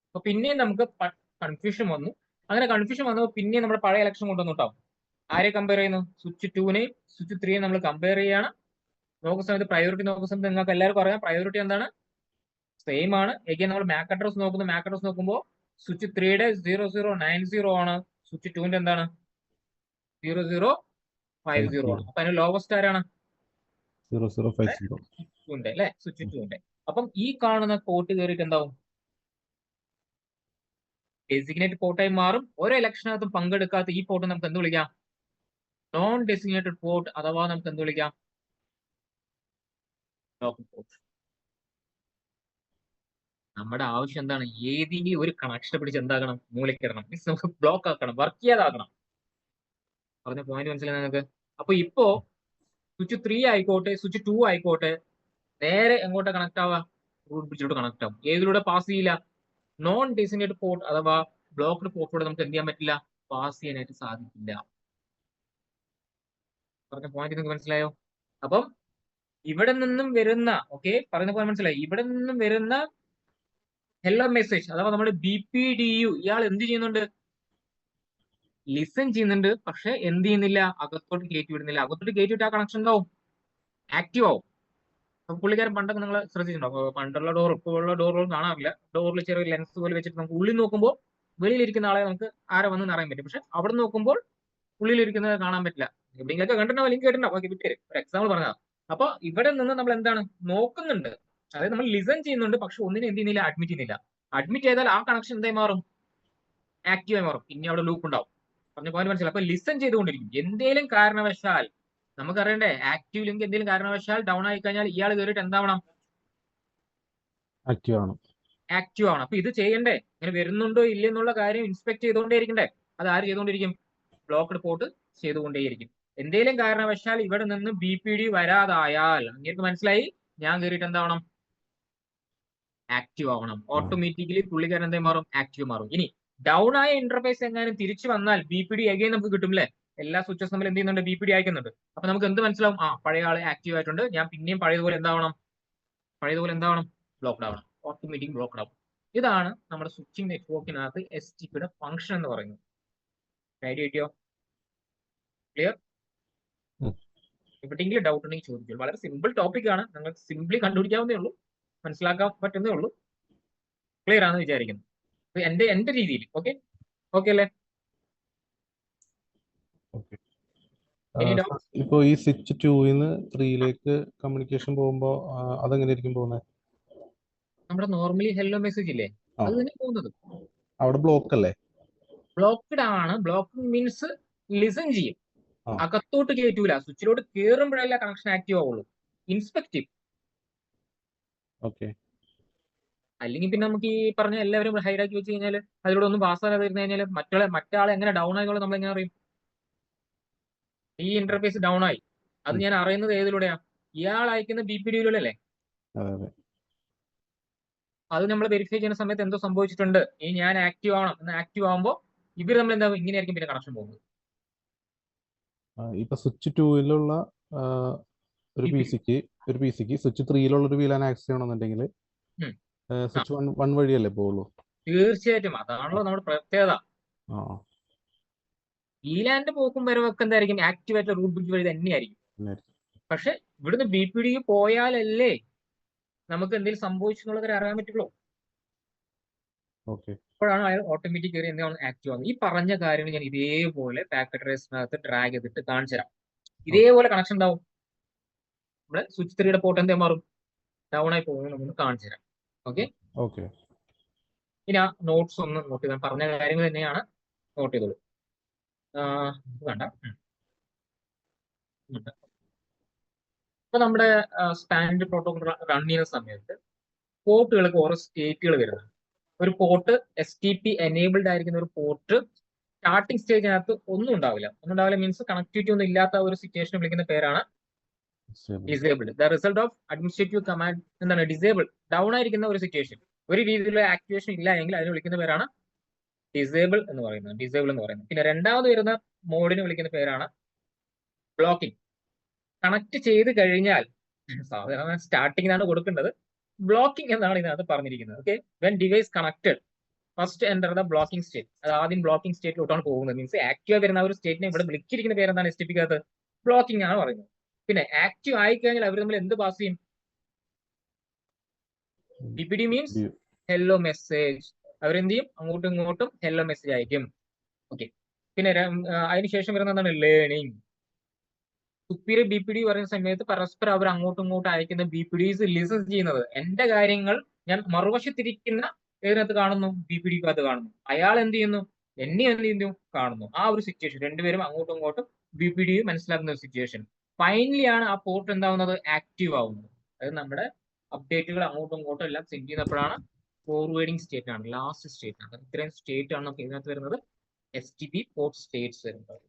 അപ്പൊ പിന്നെയും നമുക്ക് കൺഫ്യൂഷൻ വന്നു. അങ്ങനെ കൺഫ്യൂഷൻ വന്നപ്പോൾ പിന്നെയും നമ്മുടെ പഴയ ഇലക്ഷൻ കൊണ്ടുവന്നു കേട്ടോ. ആരെ കമ്പയർ ചെയ്യുന്നു, സ്വിച്ച് 2നെയും സ്വിച്ച് 3യും നമ്മൾ കമ്പയർ ചെയ്യാണ്. നോക്കുന്ന സമയത്ത് പ്രയോറിറ്റി നോക്കുന്ന സമയത്ത് നിങ്ങൾക്ക് എല്ലാവർക്കും അറിയാം പ്രയോറിറ്റി എന്താണ്, സെയിം ആണ്. എഗെയിൻ നമ്മൾ മാക് അഡ്രസ് നോക്കുന്നു, മാക് അഡ്രസ് നോക്കുമ്പോൾ സ്വിച്ച് 3യുടെ 0090 ആണ്, സ്വിച്ച് 2ന്റെ എന്താണ് 0050 ആണ്. അപ്പൊ അതിന് ലോവസ്റ്റ് ആരാണ്, 0050 അല്ലെ, സ്വിച്ച് 2ന്റെ. അപ്പം ഈ കാണുന്ന പോർട്ട് കയറിയിട്ട് എന്താവും, ഡെസിഗ്നേറ്റഡ് പോർട്ടായി മാറും. ഓരോ ഇലക്ഷനകത്തും പങ്കെടുക്കാത്ത ഈ പോർട്ട് നമുക്ക് എന്ത് വിളിക്കാം, നോൺ ഡെസിഗ്നേറ്റഡ് പോർട്ട്, അഥവാ നമുക്ക് എന്ത് വിളിക്കാം, ലോക്കൽ പോർട്ട്. നമ്മുടെ ആവശ്യം എന്താണ്, ഏതെങ്കിലും ഒരു കണക്ഷൻ പിടിച്ച് എന്താക്കണം, മൂലക്കിടണം, മീൻസ് നമുക്ക് ബ്ലോക്ക് ആക്കണം, വർക്ക് ചെയ്യാതാക്കണം. പറഞ്ഞ പോയിന്റ് മനസ്സിലായി നിങ്ങൾക്ക്. അപ്പൊ ഇപ്പോ സ്വിച്ച് 3 ആയിക്കോട്ടെ, സ്വിച്ച് 2 ആയിക്കോട്ടെ, നേരെ എങ്ങോട്ടാ കണക്ട് ആവുക, റൂട്ട് ബ്രിഡ്ജിലോട്ട് കണക്ട് ആവും. ഏതിലൂടെ പാസ് ചെയ്യില്ല, നോൺ ഡെസിഗ്നേറ്റഡ് പോർട്ട് അഥവാ ബ്ലോക്ക്ഡ് പോർട്ടിലൂടെ നമുക്ക് എന്ത് ചെയ്യാൻ പറ്റില്ല, പാസ് ചെയ്യാനായിട്ട് സാധിക്കില്ല. പറഞ്ഞ പോയിന്റ് നിങ്ങൾക്ക് മനസ്സിലായോ? അപ്പം ഇവിടെ നിന്നും വരുന്ന, ഓക്കെ, പറയുന്ന പോലെ മനസ്സിലായി, ഇവിടെ നിന്നും വരുന്ന ഹെല്ലോ മെസ്സേജ് അഥവാ നമ്മുടെ BPDU ഇയാൾ എന്ത് ചെയ്യുന്നുണ്ട്, ലിസൺ ചെയ്യുന്നുണ്ട്. പക്ഷെ എന്ത് ചെയ്യുന്നില്ല, അകത്തോട്ട് കയറ്റി വിടുന്നില്ല. അകത്തോട്ട് കയറ്റി വിട്ട് ആ കണക്ഷൻ ഉണ്ടാവും, ആക്റ്റീവ് ആവും. അപ്പൊ പുള്ളിക്കാരൻ പണ്ടൊക്കെ നിങ്ങൾ ശ്രദ്ധിച്ചിട്ടുണ്ടോ, പണ്ടുള്ള ഡോർ, ഇപ്പോഴുള്ള ഡോറുകൾ കാണാറില്ല. ഡോറിൽ ചെറിയ ലെൻസ് പോലെ വെച്ചിട്ട് നമുക്ക് ഉള്ളിൽ നോക്കുമ്പോൾ വെളിയിലിരിക്കുന്ന ആളെ നമുക്ക് ആരെ വന്ന് അറിയാൻ പറ്റും. പക്ഷെ അവിടെ നോക്കുമ്പോൾ ഉള്ളിലിരിക്കുന്നത് കാണാൻ പറ്റില്ല. എവിടെയെങ്കിലൊക്കെ കണ്ടിട്ടുണ്ടാവും, അല്ലെങ്കിൽ കേട്ടിട്ടുണ്ടാവും. ഓക്കെ, വിട്ടേരും, ഒരു എക്സാമ്പിൾ പറഞ്ഞതാ. അപ്പൊ ഇവിടെ നിന്ന് നമ്മൾ എന്താണ് നോക്കുന്നുണ്ട്, അതായത് നമ്മൾ ലിസൺ ചെയ്യുന്നുണ്ട്, പക്ഷെ ഒന്നിനും എന്ത് ചെയ്യുന്നില്ല, അഡ്മിറ്റ് ചെയ്യുന്നില്ല. അഡ്മിറ്റ് ചെയ്താൽ ആ കണക്ഷൻ എന്തായി മാറും, ആക്റ്റീവായി മാറും. ഇനി അവിടെ ലൂപ്പ് ഉണ്ടാവും. പറഞ്ഞ പോയിന്റ് മനസ്സിലായി. അപ്പൊ ലിസൺ ചെയ്തുകൊണ്ടിരിക്കും. എന്തേലും കാരണവശാൽ നമുക്കറിയണ്ടേ, ആക്റ്റീവ് ലിങ്ക് എന്തെങ്കിലും കാരണവശാൽ ഡൗൺ ആയി കഴിഞ്ഞാൽ ഇയാൾ കയറിയിട്ട് എന്താവണം, ആക്റ്റീവ് ആണ്. ആക്റ്റീവ് ആണ്. അപ്പൊ ഇത് ചെയ്യണ്ടേ, ഇങ്ങനെ വരുന്നുണ്ടോ ഇല്ലെന്നുള്ള കാര്യം ഇൻസ്പെക്ട് ചെയ്തുകൊണ്ടേയിരിക്കണ്ടേ. അത് ആര് ചെയ്തുകൊണ്ടിരിക്കും, ബ്ലോക്ക്ഡ് പോർട്ട് ചെയ്തുകൊണ്ടേയിരിക്കും. എന്തേലും കാരണവശാൽ ഇവിടെ നിന്ന് BPD വരാതായാൽ അങ്ങേക്ക് മനസ്സിലായി, ഞാൻ കയറിയിട്ട് എന്താവണം, ആക്റ്റീവ് ആവണം. ഓട്ടോമാറ്റിക്കലി പുള്ളിക്കാരൻ എന്തായി മാറും, ആക്റ്റീവ് മാറും. ഇനി ഡൗൺ ആയ ഇന്റർഫേസ് എങ്ങാനും തിരിച്ചു വന്നാൽ BPD അഗൈൻ നമുക്ക് കിട്ടും അല്ലേ. എല്ലാ സ്വിച്ചസ് നമ്മൾ എന്ത് ചെയ്യുന്നുണ്ട്, BPD അയക്കുന്നുണ്ട്. അപ്പൊ നമുക്ക് എന്ത് മനസ്സിലാവും, ആ പഴയ ആള് ആക്റ്റീവ് ആയിട്ടുണ്ട്, ഞാൻ പിന്നെയും പഴയതുപോലെ എന്താവണം, ബ്ലോക്ക്ഡ് ആവണം, ഓട്ടോമാറ്റിക് ബ്ലോക്ക്ഡ് ആവും. ഇതാണ് നമ്മുടെ സ്വിച്ചിങ് നെറ്റ്വർക്കിനകത്ത് STPയുടെ ഫംഗ്ഷൻ എന്ന് പറയുന്നത്. ഐഡിയ കിട്ടിയോ, ക്ലിയർ? എവിടെയെങ്കിലും ഡൗട്ട് ഉണ്ടെങ്കിൽ ചോദിച്ചു. വളരെ സിമ്പിൾ ടോപ്പിക് ആണ്, നിങ്ങൾക്ക് സിംപ്ലി കണ്ടുപിടിക്കാവുന്നേ ഉള്ളൂ, മനസ്സിലാക്കാൻ പറ്റുന്നേ ഉള്ളൂ. ക്ലിയർ ആണെന്ന് വിചാരിക്കുന്നു എന്റെ രീതിയിൽ. ഓക്കെ അല്ലേ? ഇപ്പൊ ഈ സ്വിച്ച് 2-ന്ന് 3-ലേക്ക് കമ്മ്യൂണിക്കേഷൻ പോകുമ്പോ അതെങ്ങനെയായിരിക്കും പോകുന്നത്? നമ്മുടെ നോർമലി ഹെല്ലോ മെസ്സേജ് ഇല്ലേ, അത് തന്നെ പോകുന്നത്. അവിടെ ബ്ലോക്ക് അല്ലേ? ബ്ലോക്ക്ഡ് ആണ്. ബ്ലോക്ക് മീൻസ് ലിസൺ ചെയ്യും, അകത്തോട്ട് കയറ്റൂല. സ്വിച്ചിലോട്ട് കയറുമ്പോഴല്ല കണക്ഷൻ ആക്റ്റീവ് ആവുള്ളൂ. ഇൻസ്പെക്റ്റീവ്. ഓക്കെ. അല്ലെങ്കിൽ പിന്നെ നമുക്ക് ഈ പറഞ്ഞ എല്ലാവരും ഹൈഡാക്കി വെച്ച് കഴിഞ്ഞാൽ അതിലൂടെ ഒന്നും പാസ്സാകാതെ ഇരുന്ന് കഴിഞ്ഞാൽ മറ്റാളെ എങ്ങനെ ഡൗൺ ആയിക്കോളും നമ്മൾ എങ്ങനെ അറിയും? ഈ ഇന്റർഫേസ് ഡൗൺ ആയി, അത് ഞാൻ അറിയുന്നത് ഏതിലൂടെയാ, ഇയാൾ അയക്കുന്ന BPD-യിലൂടെ അല്ലേ. അത് നമ്മൾ വെരിഫൈ ചെയ്യുന്ന സമയത്ത് എന്തോ സംഭവിച്ചിട്ടുണ്ട്, ഈ ഞാൻ ആക്റ്റീവ് ആവണം എന്ന് ആക്റ്റീവ് ആകുമ്പോൾ ഇവർ നമ്മൾ എന്താ ഇങ്ങനെയായിരിക്കും പിന്നെ കണക്ഷൻ പോകുന്നത്. ഇപ്പൊ സ്വിച്ച് 2-ലുള്ള ഒരു പിസിക്ക് സ്വിച്ച് 3-ലുള്ള ഒരു VLAN ആക്സസ് ചെയ്യണമെന്നുണ്ടെങ്കിൽ സ്വിച്ച് 1 വഴിയല്ലേ പോകുള്ളൂ? തീർച്ചയായിട്ടും, അതാണല്ലോ നമ്മുടെ പ്രത്യേകത. VLAN പോക്കും വരവൊക്കെ എന്തായിരിക്കും, ആക്റ്റീവ് ആയിട്ടുള്ള റൂട്ട് ബ്രിഡ്ജ് വഴി തന്നെയായിരിക്കും. പക്ഷെ ഇവിടുന്ന് BPD പോയാലല്ലേ നമുക്ക് എന്തെങ്കിലും സംഭവിച്ചു എന്നുള്ളത് അറിയാൻ പറ്റുള്ളൂ. അപ്പോഴാണ് അയാൾ ഓട്ടോമാറ്റിക് കയറി എന്താണ് ആക്റ്റീവ് ആകുന്നത്. ഈ പറഞ്ഞ കാര്യങ്ങൾ ഞാൻ ഇതേപോലെ പാക്കറ്റ് ട്രേസിനകത്ത് ഡ്രാഗ് ചെയ്തിട്ട് കാണിച്ചു തരാം. ഇതേപോലെ കണക്ഷൻ ഉണ്ടാവും. നമ്മുടെ സ്വിച്ച് 3-യുടെ പോർട്ട് എന്തേ മാറും, ഡൗൺ ആയി പോകുന്നത് നമുക്ക് കാണിച്ചു തരാം. ഓക്കെ. ഇനി ആ നോട്ട്സ് ഒന്ന് നോട്ട് ചെയ്താൽ പറഞ്ഞ കാര്യങ്ങൾ തന്നെയാണ്, നോട്ട് ചെയ്തോളൂ. വേണ്ട. ഇപ്പൊ നമ്മുടെ സ്പാൻഡ് പ്രോട്ടോകോൾ റൺ ചെയ്യുന്ന സമയത്ത് പോർട്ടുകൾക്ക് ഓരോ സ്റ്റേറ്റുകൾ വരുന്നത്. ഒരു പോർട്ട് STP എനേബിൾഡ് ആയിരിക്കുന്ന ഒരു പോർട്ട് സ്റ്റാർട്ടിംഗ് സ്റ്റേജിനകത്ത് ഒന്നും ഉണ്ടാവില്ല മീൻസ് കണക്ടിവിറ്റി ഒന്നും ഇല്ലാത്ത ഒരു സിറ്റുവേഷൻ വിളിക്കുന്ന പേരാണ് disabled. The result of administrative command എന്താണ്, ഡിസേബിൾ, ഡൗൺ ആയിരിക്കുന്ന ഒരു സിറ്റുവേഷൻ, ഒരു രീതിയിലുള്ള ആക്ടിവേഷൻ ഇല്ല എങ്കിൽ അതിന് വിളിക്കുന്ന പേരാണ് ഡിസേബിൾ എന്ന് പറയുന്നത്. പിന്നെ രണ്ടാമത് വരുന്ന മോഡിന് വിളിക്കുന്ന പേരാണ് ബ്ലോക്കിംഗ്. കണക്ട് ചെയ്ത് കഴിഞ്ഞാൽ സാധാരണ സ്റ്റാർട്ടിങ്ങിനാണ് കൊടുക്കേണ്ടത്, ബ്ലോക്കിംഗ് എന്നാണ് ഇതിനകത്ത് പറഞ്ഞിരിക്കുന്നത്. Okay, when device connected first enter the blocking state. അത് ആദ്യം ബ്ലോക്കിംഗ് സ്റ്റേറ്റിലോട്ടാണ് പോകുന്നത്. മീൻസ് ആക്റ്റീവ് വരുന്ന ഒരു സ്റ്റേറ്റിനെ ഇവിടെ വിളിച്ചിരിക്കുന്ന പേരെന്താണ്, STPക്കകത്ത് ബ്ലോക്കിംഗ് ആണ് പറയുന്നത്. പിന്നെ ആക്റ്റീവ് ആയി കഴിഞ്ഞാൽ അവർ നമ്മൾ എന്ത് പാസ് ചെയ്യും, BPD മീൻസ് ഹെല്ലോ മെസ്സേജ്. അവരെന്ത് ചെയ്യും, അങ്ങോട്ടും ഇങ്ങോട്ടും ഹെല്ലോ മെസ്സേജ് അയക്കും. ഓക്കെ. പിന്നെ അതിനുശേഷം വരുന്ന എന്താണ്, ലേണിംഗ്. സുപ്പീരിയർ BPD പറയുന്ന സമയത്ത് പരസ്പരം അവർ അങ്ങോട്ടും ഇങ്ങോട്ടും അയക്കുന്ന BPDs ലിസൺ ചെയ്യുന്നത്. എന്റെ കാര്യങ്ങൾ ഞാൻ മറുവശത്തിരിക്കുന്ന ഏതിനകത്ത് കാണുന്നു, BPDക്കകത്ത് കാണുന്നു. അയാൾ എന്ത് ചെയ്യുന്നു, എന്നെ എന്ത് ചെയ്യുന്നു കാണുന്നു. ആ ഒരു സിറ്റുവേഷൻ, രണ്ടുപേരും അങ്ങോട്ടും ഇങ്ങോട്ടും BPD മനസ്സിലാക്കുന്ന ഒരു സിറ്റുവേഷൻ. ഫൈനലി ആണ് ആ പോർട്ട് എന്താവുന്നത്, ആക്റ്റീവ് ആവുന്നത്. അതായത് നമ്മുടെ അപ്ഡേറ്റുകൾ അങ്ങോട്ടും ഇങ്ങോട്ടും എല്ലാം സെൻഡ് ചെയ്യുന്നപ്പോഴാണ് ഫോർവേഡിംഗ് സ്റ്റേറ്റ് ആണ്, ലാസ്റ്റ് സ്റ്റേറ്റ് ആണ്. ഇത്രയും സ്റ്റേറ്റ് ആണ് നമുക്ക് ഇതിനകത്ത് വരുന്നത്, STP പോർട്ട് സ്റ്റേറ്റ്സ് വരുന്നത്.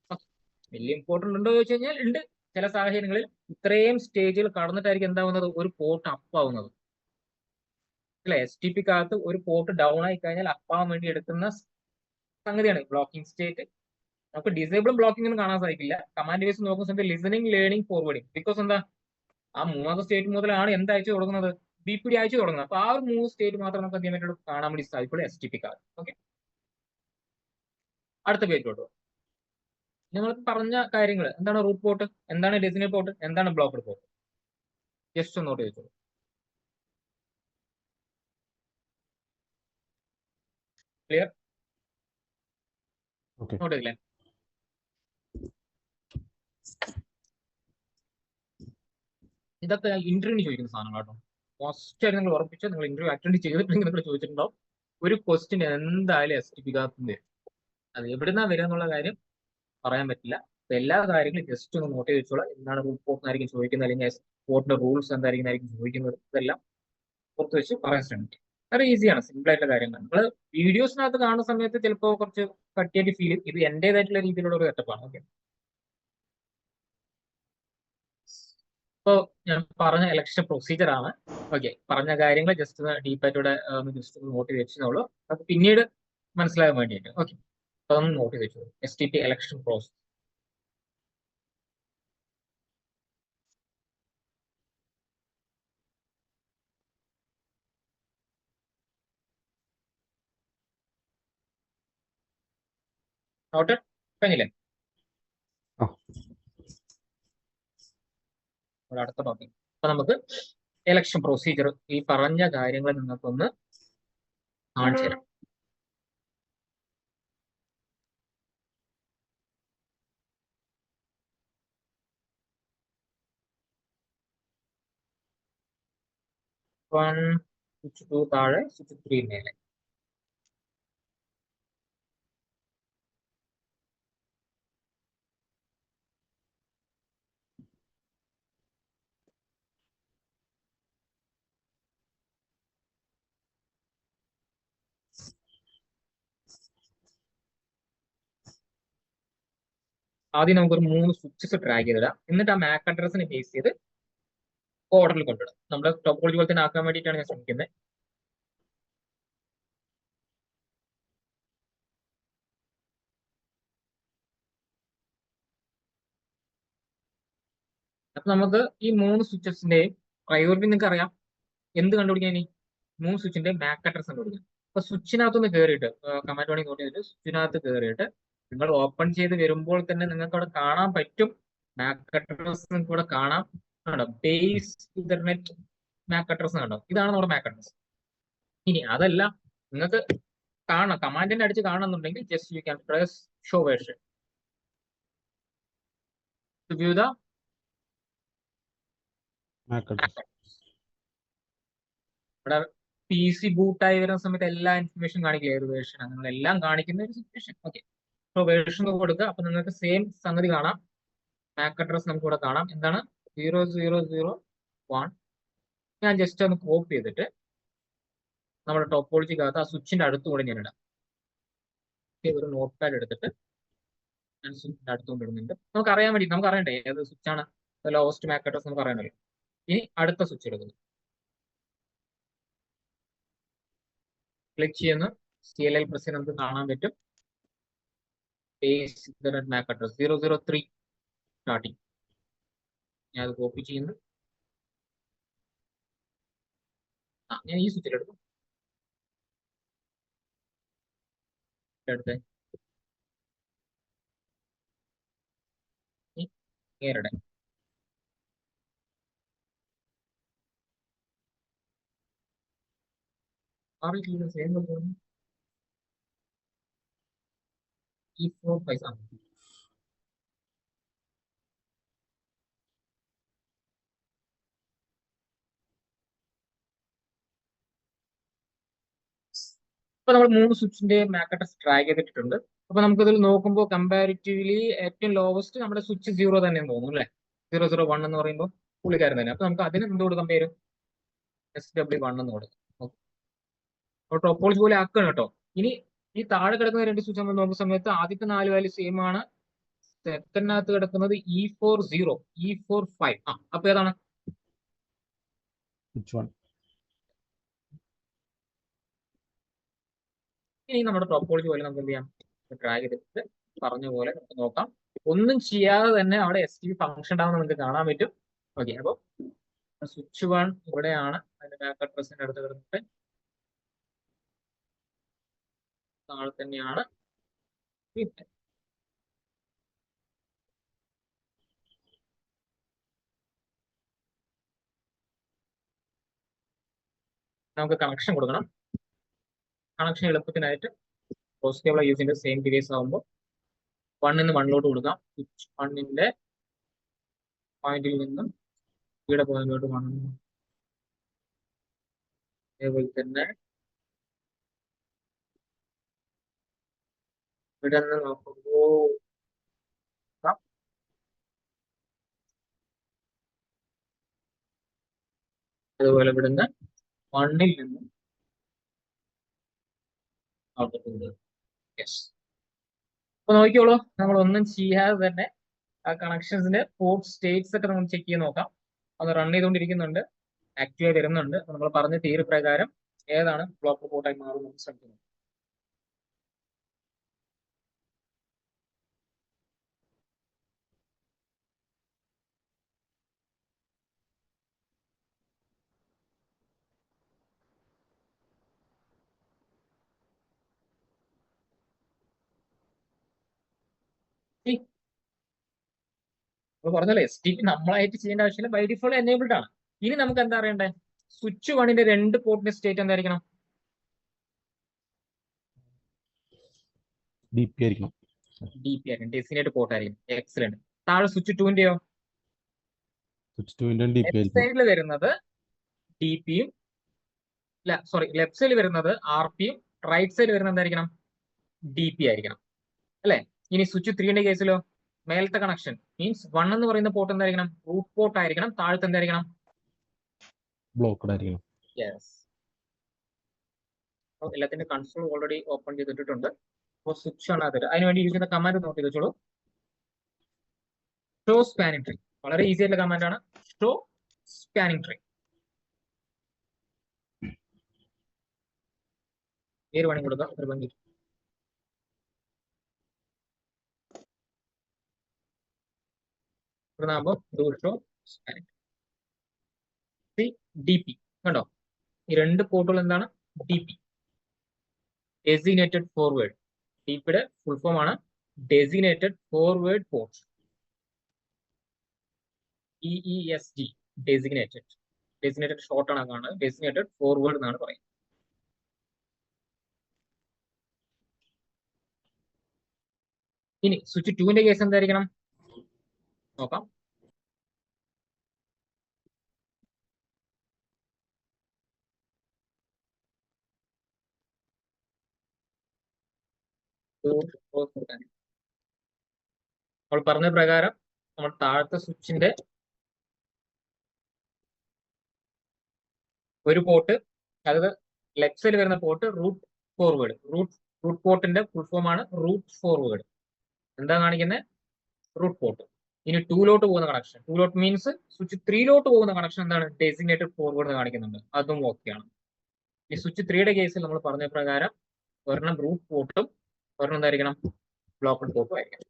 വലിയ ഇമ്പോർട്ടൻ്റ് ഉണ്ടോ എന്ന് ചോദിച്ചു കഴിഞ്ഞാൽ ഉണ്ട്. ചില സാഹചര്യങ്ങളിൽ ഇത്രയും സ്റ്റേജുകൾ കടന്നിട്ടായിരിക്കും എന്താവുന്നത്, ഒരു പോർട്ട് അപ്പാവുന്നത്. അല്ലെ, STPക്കകത്ത് ഒരു പോർട്ട് ഡൗൺ ആയി കഴിഞ്ഞാൽ അപ്പാവാൻ വേണ്ടി എടുക്കുന്ന സംഗതിയാണ് ബ്ലോക്കിംഗ് സ്റ്റേറ്റ്. നമുക്ക് ഡിസേബിളും ബ്ലോക്കിംഗ് ഒന്നും കാണാൻ സാധിക്കില്ല. കമാൻഡ് ബേസ് നോക്കുന്ന സമയത്ത് ലിസണിങ്, ലേണിംഗ്, ഫോർവേഡിങ്. ബിക്കോസ് എന്താ, ആ മൂന്നാമത്തെ സ്റ്റേറ്റ് മുതലാണ് എന്ത് അയച്ചു തുടങ്ങുന്നത്, BPD അയച്ചു തുടങ്ങുന്നത്. അപ്പൊ ആ ഒരു 3 സ്റ്റേറ്റ് മാത്രം നമുക്ക് എന്ത് ചെയ്യാൻ വേണ്ടി കാണാൻ വേണ്ടി സാധിക്കുള്ളൂ STPക്കകത്ത്. ഓക്കെ, അടുത്ത പേജിലോട്ട് നിങ്ങൾ പറഞ്ഞ കാര്യങ്ങൾ എന്താണ്, റൂട്ട് പോർട്ട് എന്താണ്, ഡെസിഗ്നേറ്റ് പോർട്ട് എന്താണ്, ബ്ലോക്ക്ഡ് പോർട്ട്, ജസ്റ്റ് ഒന്ന് നോട്ട് ചെയ്തോളൂ. ക്ലിയർ? നോട്ട് ചെയ്തില്ലേ? ഇതൊക്കെ ഇന്റർവ്യൂവിന് ചോദിക്കുന്ന സാധനങ്ങൾ കേട്ടോ. മോസ്റ്റായിട്ട് നിങ്ങൾ ഉറപ്പിച്ചോ, നിങ്ങൾ ഇന്റർവ്യൂ അറ്റൻഡ് ചെയ്തിട്ടുണ്ടെങ്കിൽ നിങ്ങൾ ചോദിച്ചിട്ടുണ്ടാവും ഒരു ക്വസ്റ്റ്യൻ എന്തായാലും STP വരും. അത് എവിടുന്നാ വരിക എന്നുള്ള കാര്യം പറയാൻ പറ്റില്ല. എല്ലാ കാര്യങ്ങളും ജസ്റ്റ് ഒന്ന് നോട്ട് ചെയ്ത് വെച്ചോളാം. എന്താണ് റിപ്പോർട്ടിനായിരിക്കും ചോദിക്കുന്നത്, അല്ലെങ്കിൽ റിപ്പോർട്ടിന്റെ റൂൾസ് എന്തായിരിക്കും ചോദിക്കുന്നത്, ഇതെല്ലാം പുറത്ത് വെച്ച് പറയാൻ ശ്രമിക്കും. വളരെ ഈസിയാണ്, സിമ്പിൾ ആയിട്ടുള്ള കാര്യങ്ങൾ. നമ്മൾ വീഡിയോസിനകത്ത് കാണുന്ന സമയത്ത് ചിലപ്പോൾ കുറച്ച് കട്ടിയായിട്ട് ഫീൽ ചെയ്യും. ഇത് എന്റേതായിട്ടുള്ള രീതിയിലുള്ള ഒരു സെറ്റപ്പാണ്. ഓക്കെ, ഇപ്പോൾ ഞാൻ പറഞ്ഞ ഇലക്ഷൻ പ്രൊസീജിയർ ആണ്. ഓക്കെ, പറഞ്ഞ കാര്യങ്ങൾ ജസ്റ്റ് ഡീപ്പായിട്ടൂടെ ജസ്റ്റ് നോട്ട് ചെയ്ത് വെച്ചെന്നുള്ളൂ. അത് പിന്നീട് മനസ്സിലാകാൻ വേണ്ടിയിട്ട്. ഓക്കെ, അതൊന്ന് നോട്ട് ചെയ്ത് വെച്ചു. STP election process. നോട്ട് കഴിഞ്ഞില്ലേ? ആ. അടുത്ത ടോപ്പിക്. അപ്പൊ നമുക്ക് ഇലക്ഷൻ പ്രൊസീജിയർ ഈ പറഞ്ഞ കാര്യങ്ങൾ നിങ്ങൾക്കൊന്ന് കാണിച്ചു തരാം. സ്വിച്ച് 2 താഴെ, സ്വിച്ച് 3 മേലെ. ആദ്യം നമുക്കൊരു 3 സ്വിച്ചസ് ഡ്രാഗ് ചെയ്തിടാം. എന്നിട്ട് ആ MAC അഡ്രസ്സിനെ ബേസ് ചെയ്ത് ഓർഡറിൽ കൊണ്ടിടാം. നമ്മുടെ ടോപ്പോളജി പോലെ തന്നെ ആക്കാൻ വേണ്ടിയിട്ടാണ് ഞാൻ ശ്രമിക്കുന്നത്. അപ്പൊ നമുക്ക് ഈ 3 സ്വിച്ചസിന്റെയും പ്രയോറിറ്റി നിങ്ങൾക്ക് അറിയാം. എന്ത് കണ്ടുപിടിക്കാൻ? ഇനി 3 സ്വിച്ചിന്റെ MAC അഡ്രസ് കണ്ടുപിടിക്കാം. അപ്പൊ സ്വിച്ചിനകത്തൊന്ന് കയറിയിട്ട് കമാൻഡ് വേണമെങ്കിൽ നോട്ട് ചെയ്തിട്ട് സ്വിച്ചിനകത്ത് കയറിയിട്ട് നിങ്ങൾ ഓപ്പൺ ചെയ്ത് വരുമ്പോൾ തന്നെ നിങ്ങൾക്ക് അവിടെ കാണാൻ പറ്റും. MAC അഡ്രസ് നിങ്ങൾക്ക് ഇവിടെ കാണാം. ബേസ് ഇന്റർനെറ്റ് MAC അഡ്രസ് കണ്ടോ? ഇതാണ് നമ്മുടെ MAC അഡ്രസ്. ഇനി അതല്ല, നിങ്ങൾക്ക് കാണണം, കമാൻഡിനെ അടിച്ച് കാണണമെന്നുണ്ടെങ്കിൽ just you can press show version to view the MAC address. ഇവിടെ PC ബൂട്ടായി വരുന്ന സമയത്ത് എല്ലാ ഇൻഫർമേഷൻ കാണിക്കില്ല, ഏത് വേർഷൻ അങ്ങനെ എല്ലാം കാണിക്കുന്ന ഒരു സിറ്റുവേഷൻ. ഓക്കെ, ഷോ വേർഷൻ കൊടുക്കുക. അപ്പൊ നിങ്ങൾക്ക് സെയിം സംഗതി കാണാം. MAC അഡ്രസ് നമുക്ക് ഇവിടെ കാണാം. എന്താണ്? 0001. ഞാൻ ജസ്റ്റ് ഒന്ന് കോപ്പി ചെയ്തിട്ട് നമ്മുടെ ടോപ്പോളജിക്കകത്ത് ആ സ്വിച്ചിന്റെ അടുത്ത് കൂടെ ഞാൻ ഇടാം. ഒരു നോട്ട് പാഡ് എടുത്തിട്ട് ഞാൻ സ്വിച്ചിന്റെ അടുത്തുകൊണ്ട് ഇടുന്നുണ്ട്. നമുക്ക് അറിയാൻ വേണ്ടി, നമുക്ക് അറിയണ്ടേ ഏത് സ്വിച്ചാണ് ലോവസ്റ്റ് MAC അഡ്രസ് നമുക്ക് അറിയണമല്ലോ. ഇനി അടുത്ത സ്വിച്ച് എടുക്കുന്നു. ക്ലിക്ക് ചെയ്യുന്നു. CLL പ്രസ് നമുക്ക് കാണാൻ പറ്റും. Base internet MAC address 003 starting. ഞാൻ അത് കോപ്പി ചെയ്യുന്നു. ഞാൻ ഈ സ്വിച്ചിൽ എടുക്കും. എടുത്തേ നേരിടെ E4 പൈസ. അപ്പൊ നമ്മൾ 3 സ്വിച്ചിന്റെ MAC അഡ്രസ് ഡ്രാഗ് ചെയ്തിട്ടുണ്ട്. അപ്പൊ നമുക്കിതിൽ നോക്കുമ്പോൾ കമ്പാരിറ്റീവ്ലി ഏറ്റവും ലോവസ്റ്റ് നമ്മുടെ സ്വിച്ച് 0 തന്നെ തോന്നുന്നു അല്ലെ? 001 എന്ന് പറയുമ്പോൾ പുള്ളിക്കാരൻ തന്നെ. അപ്പൊ നമുക്ക് അതിന് എന്ത് കൊടുക്കാൻ പേരും? SW1 എന്ന് കൊടുക്കും. ടോപ്പോളജി പോലെ ആക്കുകയാണ് കേട്ടോ. ഇനി ഈ താഴെ കിടക്കുന്ന 2 സ്വിച്ച് നമ്മൾ നോക്കുന്ന സമയത്ത് ആദ്യത്തെ 4 വാല്യൂ സെയിം ആണ്. സെക്കൻഡിനകത്ത് കിടക്കുന്നത് E40, E45. അപ്പൊ ഏതാണ്? Which one? ഇനി നമ്മുടെ ടോപ്പോളജി പോലെ നമുക്ക് എന്ത് ചെയ്യാം? ഡ്രാഗ് ചെയ്തിട്ട് പറഞ്ഞ പോലെ നമുക്ക് നോക്കാം. ഒന്നും ചെയ്യാതെ തന്നെ അവിടെ STP ഫംഗ്ഷൻ ഉണ്ടാവുന്ന നിങ്ങൾക്ക് കാണാൻ പറ്റും. ഓക്കെ, അപ്പൊ സ്വിച്ച് 1 ഇവിടെയാണ്. അതിന്റെ MAC അഡ്രസ്സിന്റെ അടുത്ത് കിടന്നിട്ട് താഴെ തന്നെയാണ്. പിന്നെ നമുക്ക് കണക്ഷൻ കൊടുക്കണം. കണക്ഷൻ എളുപ്പത്തിനായിട്ട് പോസിറ്റീവ് യൂസിന്റെ സെയിം ഡിവൈസ് ആകുമ്പോൾ 1 1ലോട്ട് കൊടുക്കാം. സ്വിച്ച് 1ന്റെ പോയിന്റിൽ നിന്നും ഇവിടെ പോയിന്റിലോട്ട് 1 അതേപോലെ തന്നെ ഇവിടെ നിന്ന് നോക്കുമ്പോൾ അതുപോലെ ഇവിടുന്ന് 1 നിന്ന് ഔട്ട്പുട്ട്. യെസ്. അപ്പൊ നോക്കിയോളൂ, നമ്മൾ ഒന്നും ചെയ്യാതെ തന്നെ ആ കണക്ഷൻസിന്റെ പോർട്ട് സ്റ്റേറ്റ്സ് ഒക്കെ നമ്മൾ ചെക്ക് ചെയ്ത് നോക്കാം. അത് റൺ ചെയ്തുകൊണ്ടിരിക്കുന്നുണ്ട്, ആക്റ്റീവ് ആയി വരുന്നുണ്ട്. നമ്മൾ പറഞ്ഞ തിയറി പ്രകാരം ഏതാണ് ബ്ലോക്ക് പോർട്ടായി മാറുന്നത് ശ്രമിക്കുന്നത്. പറഞ്ഞല്ലേ STP നമ്മളായിട്ട് ചെയ്യേണ്ട ആവശ്യമില്ല, ബൈ ഡിഫോൾട്ട് എനേബിൾഡ് ആണ്. ഇനി നമുക്ക് എന്താ അറിയണ്ടേ? സ്വിച്ച് 1ന്റെ 2 പോർട്ടിന്റെ സ്റ്റേറ്റ് എന്തായിരിക്കണം? DP ആയിരിക്കണം. DP ആയിരിക്കും, ഡെസിഗ്നേറ്റ് പോർട്ട് ആയിരിക്കും. എക്സലന്റ്. താഴെ സ്വിച്ച് 2ന്റെയോ? സ്വിച്ച് 2ന്റെ DP ലെഫ്റ്റ് ആയിരിക്കണം. സൈഡിൽ വരുന്നത് DPയും, സോറി, ലെഫ്റ്റ് സൈഡിൽ വരുന്നത് RPയും, റൈറ്റ് സൈഡിൽ വരുന്നത് എന്തായിരിക്കണം? DP ആയിരിക്കണം അല്ലെ? ഇനി സ്വിച്ച് 3ന്റെ കേസിലോ? മേലത്തെ കണക്ഷൻ മീൻസ് 1 എന്ന് പറയുന്ന പോർട്ട് എന്തായിരിക്കണം? റൂട്ട് പോർട്ട് ആയിരിക്കണം. താഴത്തെ എന്തായിരിക്കണം? ബ്ലോക്ക്ഡ് ആയിരിക്കണം. യെസ്. എല്ലാത്തിന്റെ കൺസോൾ ഓൾറെഡി ഓപ്പൺ ചെയ്തിട്ടുണ്ട്. അപ്പോൾ സ്വിച്ച് ആണ് അത്. അതിനുവേണ്ടി യൂസ് ചെയ്യുന്ന കമാൻഡ് നോക്കി വെച്ചോളൂ. Show spanning tree. വളരെ ഈസി ആയിട്ടുള്ള കമാൻഡ് ആണ്. Show spanning tree. പേര് വേണമെങ്കിൽ കൊടുക്കാം, ഒരു ഭംഗി. ഷോ സ്പാനിംഗ് ട്രീ DP കണ്ടോ? ഈ 2 പോർട്ടുകൾ എന്താണ്? DP, designated forward. DPയുടെ ഫുൾ ഫോം ആണ് designated forward port. DESG, designated. Designated short ആണ് കാണുന്നത്, ഡെസിഗ്നേറ്റഡ് ഫോർവേഡ് എന്നാണ് പറയുന്നത്. ഇനി സ്വിച്ച് 2ന്റെ കേസ് എന്തായിരിക്കണം നോക്കാം. നമ്മൾ പറഞ്ഞ പ്രകാരം നമ്മൾ താഴത്തെ സ്വിച്ചിന്റെ ഒരു പോർട്ട്, അതായത് ലെഫ്റ്റ് സൈഡിൽ വരുന്ന പോർട്ട് റൂട്ട് ഫോർവേഡ്. റൂട്ട് പോർട്ടിന്റെ ഫുൾ ഫോം ആണ് റൂട്ട് ഫോർവേഡ്. എന്താ കാണിക്കുന്നത്? Root port. ഇനി 2ലോട്ട് പോകുന്ന കണക്ഷൻ, 2ലോട്ട് മീൻസ് സ്വിച്ച് 3ലോട്ട് പോകുന്ന കണക്ഷൻ എന്താണ്? ഡെസിഗ്നേറ്റഡ് ഫോർവേഡ് എന്ന് കാണിക്കുന്നുണ്ട്, അതും ഓക്കെയാണ്. ഈ സ്വിച്ച് 3യുടെ കേസിൽ നമ്മൾ പറഞ്ഞ പ്രകാരം ഒരെണ്ണം റൂട്ട് പോർട്ടും ഒരെണ്ണം എന്തായിരിക്കണം? ബ്ലോക്ക്ഡ് പോർട്ടും ആയിരിക്കണം.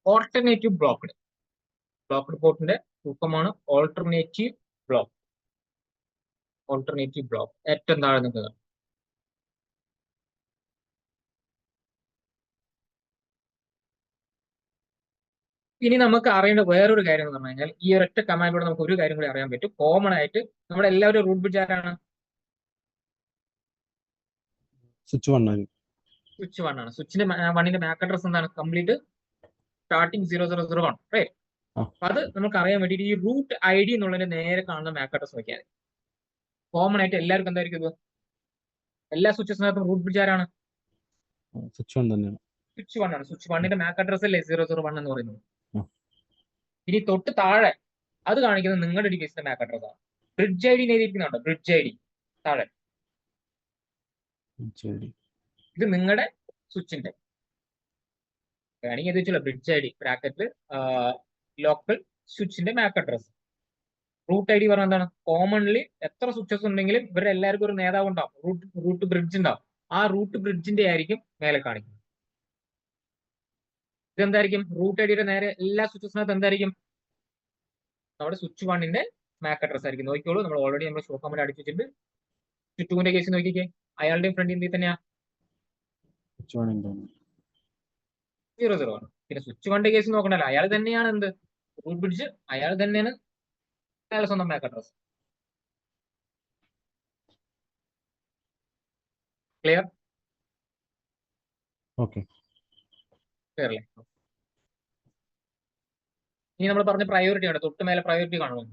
Alternative blocked. ബ്ലോക്ക്ഡ് പോർട്ടിന്റെ രൂപമാണ് ഓൾട്ടർനേറ്റീവ് ബ്ലോക്ക്. ഓൾട്ടർനേറ്റീവ് ബ്ലോക്ക് ഏറ്റവും താഴെ നിൽക്കുക. ഇനി നമുക്ക് അറിയേണ്ട വേറൊരു കാര്യം എന്ന് പറഞ്ഞു കഴിഞ്ഞാൽ, ഈ ഒരൊറ്റ കമാൻഡിലൂടെ നമുക്ക് ഒരു കാര്യം കൂടി അറിയാൻ പറ്റും. കോമൺ ആയിട്ട് നമ്മുടെ എല്ലാവരും റൂട്ട് ബ്രിഡ്ജ് ആരാണ്? സ്വിച്ച് 1 ആണ്. സ്വിച്ച് 1 ആണ്. സ്വിച്ചിന്റെ 1ന്റെ മാക് അഡ്രസ് എന്താണ്? Complete starting 0001, right? അപ്പൊ അത് നമുക്ക് അറിയാൻ വേണ്ടിയിട്ട് ഈ റൂട്ട് ID എന്നുള്ളതിന്റെ നേരെ കാണുന്ന മാക് അഡ്രസ് നോക്കിയാൽ കോമൺ ആയിട്ട് എല്ലാവർക്കും എന്തായിരിക്കും ഇത്? എല്ലാ സ്വിച്ചസിനകത്തും റൂട്ട് ബ്രിഡ്ജ് ആരാണ്? സ്വിച്ച് 1 തന്നെയാണ്. സ്വിച്ച് 1 ആണ്. സ്വിച്ച് 1ന്റെ മാക് അഡ്രസ് അല്ലേ 001 എന്ന് പറയുന്നത്? ഇനി തൊട്ട് താഴെ അത് കാണിക്കുന്നത് നിങ്ങളുടെ ഡിവൈസിന്റെ മാക് അഡ്രസ് ആണ്. ബ്രിഡ്ജ് ID എഴുതിയിരിക്കുന്നുണ്ടോ? ബ്രിഡ്ജ് ID താഴെ. ഇത് നിങ്ങളുടെ സ്വിച്ചിന്റെ വേണമെങ്കിൽ ഇത് വെച്ചല്ലോ, ബ്രിഡ്ജ് ID ബ്രാക്കറ്റിൽ ലോക്കൽ സ്വിച്ചിന്റെ മാക് അഡ്രസ്. റൂട്ട് ID പറഞ്ഞാൽ എന്താണ്? കോമൺലി എത്ര സ്വിച്ചസ് ഉണ്ടെങ്കിലും ഇവരുടെ എല്ലാവർക്കും ഒരു നേതാവ് ഉണ്ടാവും, റൂട്ട് ബ്രിഡ്ജ് ഉണ്ടാവും. ആ റൂട്ട് ബ്രിഡ്ജിന്റെ ആയിരിക്കും മേലെ കാണിക്കുന്നത്. ഇതെന്തായിരിക്കും? റൂട്ട് IDയുടെ നേരെ എല്ലാ സ്വിച്ചസിനകത്ത് എന്തായിരിക്കും? നമ്മുടെ സ്വിച്ച് 1ന്റെ മാക് അഡ്രസ് ആയിരിക്കും. നോക്കിയോളൂ, നമ്മൾ ഓൾറെഡി നമ്മൾ ഷോ കമാൻഡ് അടിച്ചു വെച്ചിട്ടുണ്ട്. സ്വിച്ച് 2ന്റെ കേസ് നോക്കിക്കേ, അയാളുടെയും ഫ്രണ്ട് എന്തിൽ തന്നെയാ? 00. പിന്നെ സ്വിച്ച് 1ന്റെ കേസ് നോക്കണ്ടല്ലോ, അയാൾ തന്നെയാണ് എന്ത്? Root bridge. അയാൾ തന്നെയാണ് അയാളുടെ സ്വന്തം MAC address. Clear? Okay. Clear അല്ലേ? ഇനി നമ്മൾ പറഞ്ഞ പ്രയോറിറ്റി ആണ്, തൊട്ട് മേലെ പ്രയോറിറ്റി കാണുമോ?